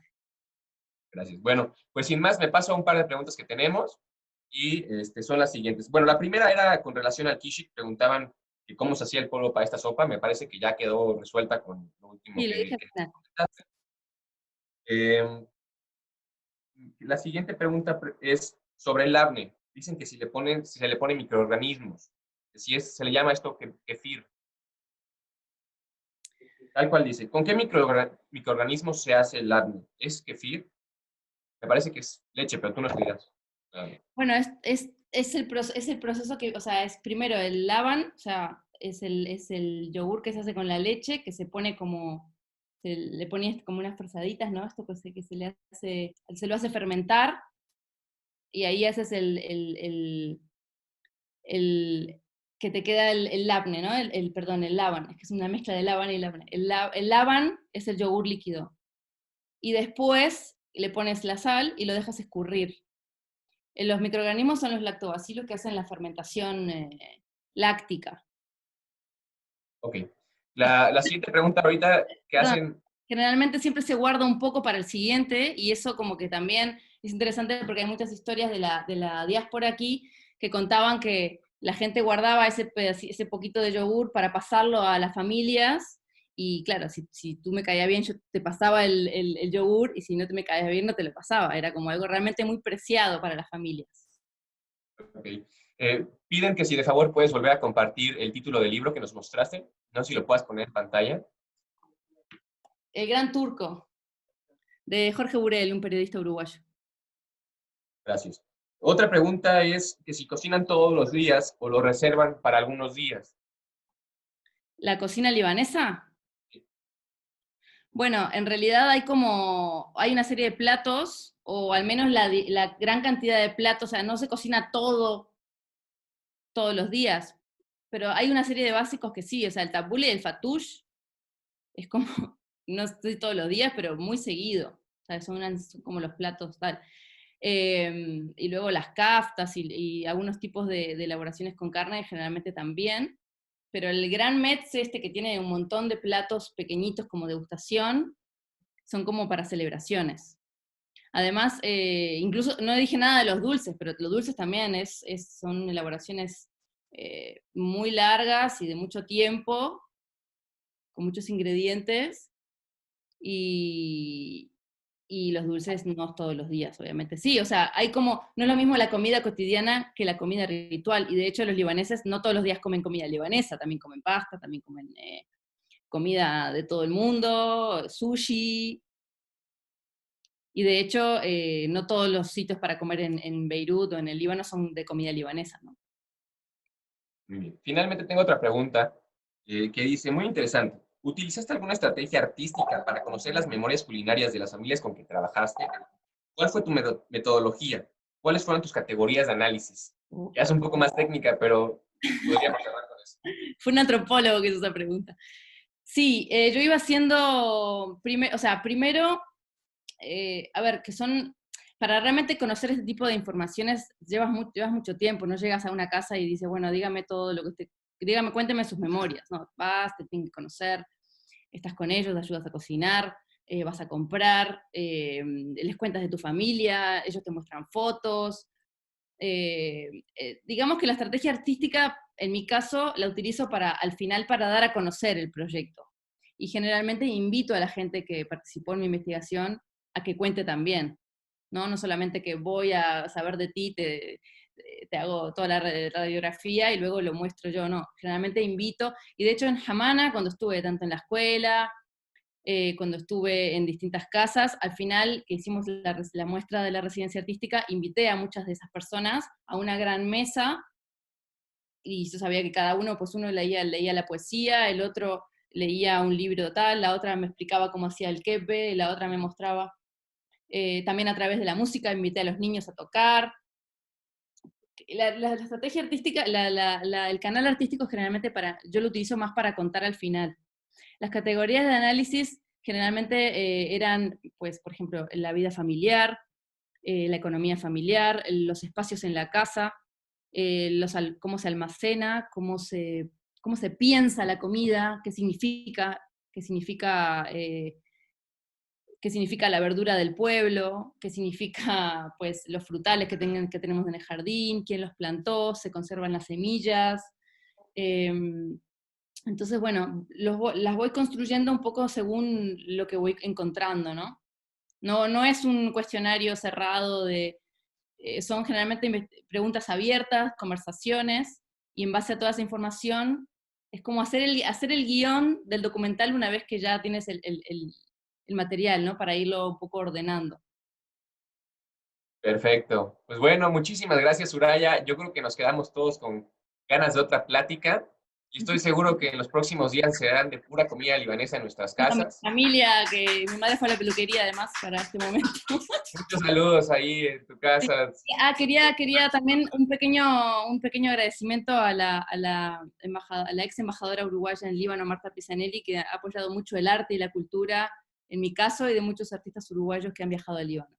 Speaker 1: Gracias. Bueno, pues sin más, me paso a un par de preguntas que tenemos, y son las siguientes. Bueno, la primera era con relación al quiche. Preguntaban que cómo se hacía el polvo para esta sopa. Me parece que ya quedó resuelta con lo último
Speaker 2: Sí, lo
Speaker 1: que
Speaker 2: dije al final.
Speaker 1: comentaste. La siguiente pregunta es sobre el labne. Dicen que si se le ponen microorganismos, se le llama esto kefir. Tal cual dice, ¿con qué microorganismos se hace el labne? ¿Es kefir? Me parece que es leche, pero tú nos dirás.
Speaker 2: Bueno, es el proceso que, o sea, es primero el laban, o sea, es el yogur que se hace con la leche, que se pone como, le pones como unas fresaditas, ¿no? Esto que se lo hace fermentar, y ahí haces que te queda el labne, ¿no? Perdón, el laban, es que es una mezcla de laban y labne. El laban es el yogur líquido. Y después le pones la sal y lo dejas escurrir. Los microorganismos son los lactobacilos que hacen la fermentación láctica.
Speaker 1: Ok. La siguiente pregunta ahorita, ¿qué hacen?
Speaker 2: Generalmente siempre se guarda un poco para el siguiente, y eso como que también es interesante porque hay muchas historias de la diáspora aquí que contaban que la gente guardaba ese poquito de yogur para pasarlo a las familias, y claro, si tú me caía bien, yo te pasaba el yogur, y si no me caía bien, no te lo pasaba. Era como algo realmente muy preciado para las familias.
Speaker 1: Okay. Piden que si de favor puedes volver a compartir el título del libro que nos mostraste. No sé si lo puedas poner en pantalla.
Speaker 2: El Gran Turco, de Jorge Burel, un periodista uruguayo.
Speaker 1: Gracias. Otra pregunta es que si cocinan todos los días o lo reservan para algunos días.
Speaker 2: ¿La cocina libanesa? Bueno, en realidad hay una serie de platos, o al menos la gran cantidad de platos, o sea, no se cocina todos los días, pero hay una serie de básicos que sí, o sea, el tabule y el fatoush es como, no estoy todos los días, pero muy seguido, o sea, son como los platos tal. Y luego las kaftas y algunos tipos de elaboraciones con carne generalmente también. Pero el gran Metz que tiene un montón de platos pequeñitos como degustación, son como para celebraciones. Además, incluso no dije nada de los dulces, pero los dulces también son elaboraciones muy largas y de mucho tiempo, con muchos ingredientes, y los dulces no todos los días, obviamente. Sí, o sea, no es lo mismo la comida cotidiana que la comida ritual, y de hecho los libaneses no todos los días comen comida libanesa, también comen pasta, también comen comida de todo el mundo, sushi, y de hecho no todos los sitios para comer en Beirut o en el Líbano son de comida libanesa, ¿no?
Speaker 1: Muy bien. Finalmente tengo otra pregunta que dice, muy interesante. ¿Utilizaste alguna estrategia artística para conocer las memorias culinarias de las familias con que trabajaste? ¿Cuál fue tu metodología? ¿Cuáles fueron tus categorías de análisis? Ya es un poco más técnica, pero podríamos hablar con eso.
Speaker 2: Fue un antropólogo que hizo esa pregunta. Sí, yo iba haciendo, primero, a ver, para realmente conocer este tipo de informaciones llevas mucho tiempo, no llegas a una casa y dices, bueno, dígame todo lo que cuénteme sus memorias, ¿no? Vas, te tienen que conocer, estás con ellos, te ayudas a cocinar, vas a comprar, les cuentas de tu familia, ellos te muestran fotos. Digamos que la estrategia artística, en mi caso, la utilizo al final para dar a conocer el proyecto. Y generalmente invito a la gente que participó en mi investigación a que cuente también, ¿no? No solamente que voy a saber de ti, te hago toda la radiografía y luego lo muestro yo, no. Generalmente invito, y de hecho en Hamana, cuando estuve tanto en la escuela, cuando estuve en distintas casas, al final que hicimos la muestra de la residencia artística, invité a muchas de esas personas a una gran mesa y yo sabía que cada uno, pues uno leía la poesía, el otro leía un libro tal, la otra me explicaba cómo hacía el kepe, la otra me mostraba. También a través de la música invité a los niños a tocar. La estrategia artística, el canal artístico generalmente yo lo utilizo más para contar al final. Las categorías de análisis generalmente eran, pues, por ejemplo, la vida familiar, la economía familiar, los espacios en la casa, cómo se almacena, cómo se piensa la comida, qué significa la verdura del pueblo, qué significa, pues, los frutales que tenemos en el jardín, quién los plantó, se conservan las semillas. Entonces, bueno, las voy construyendo un poco según lo que voy encontrando, ¿no? No es un cuestionario cerrado son generalmente preguntas abiertas, conversaciones, y en base a toda esa información, es como hacer el guión del documental una vez que ya tienes el material, ¿no? Para irlo un poco ordenando.
Speaker 1: Perfecto. Pues bueno, muchísimas gracias, Soraya. Yo creo que nos quedamos todos con ganas de otra plática. Y estoy seguro que en los próximos días serán de pura comida libanesa en nuestras casas.
Speaker 2: Mi familia, que mi madre fue a la peluquería además para este momento.
Speaker 1: Muchos saludos ahí en tu casa.
Speaker 2: Quería también un pequeño agradecimiento a la ex embajadora uruguaya en Líbano, Marta Pisanelli, que ha apoyado mucho el arte y la cultura, en mi caso, y de muchos artistas uruguayos que han viajado a Líbano.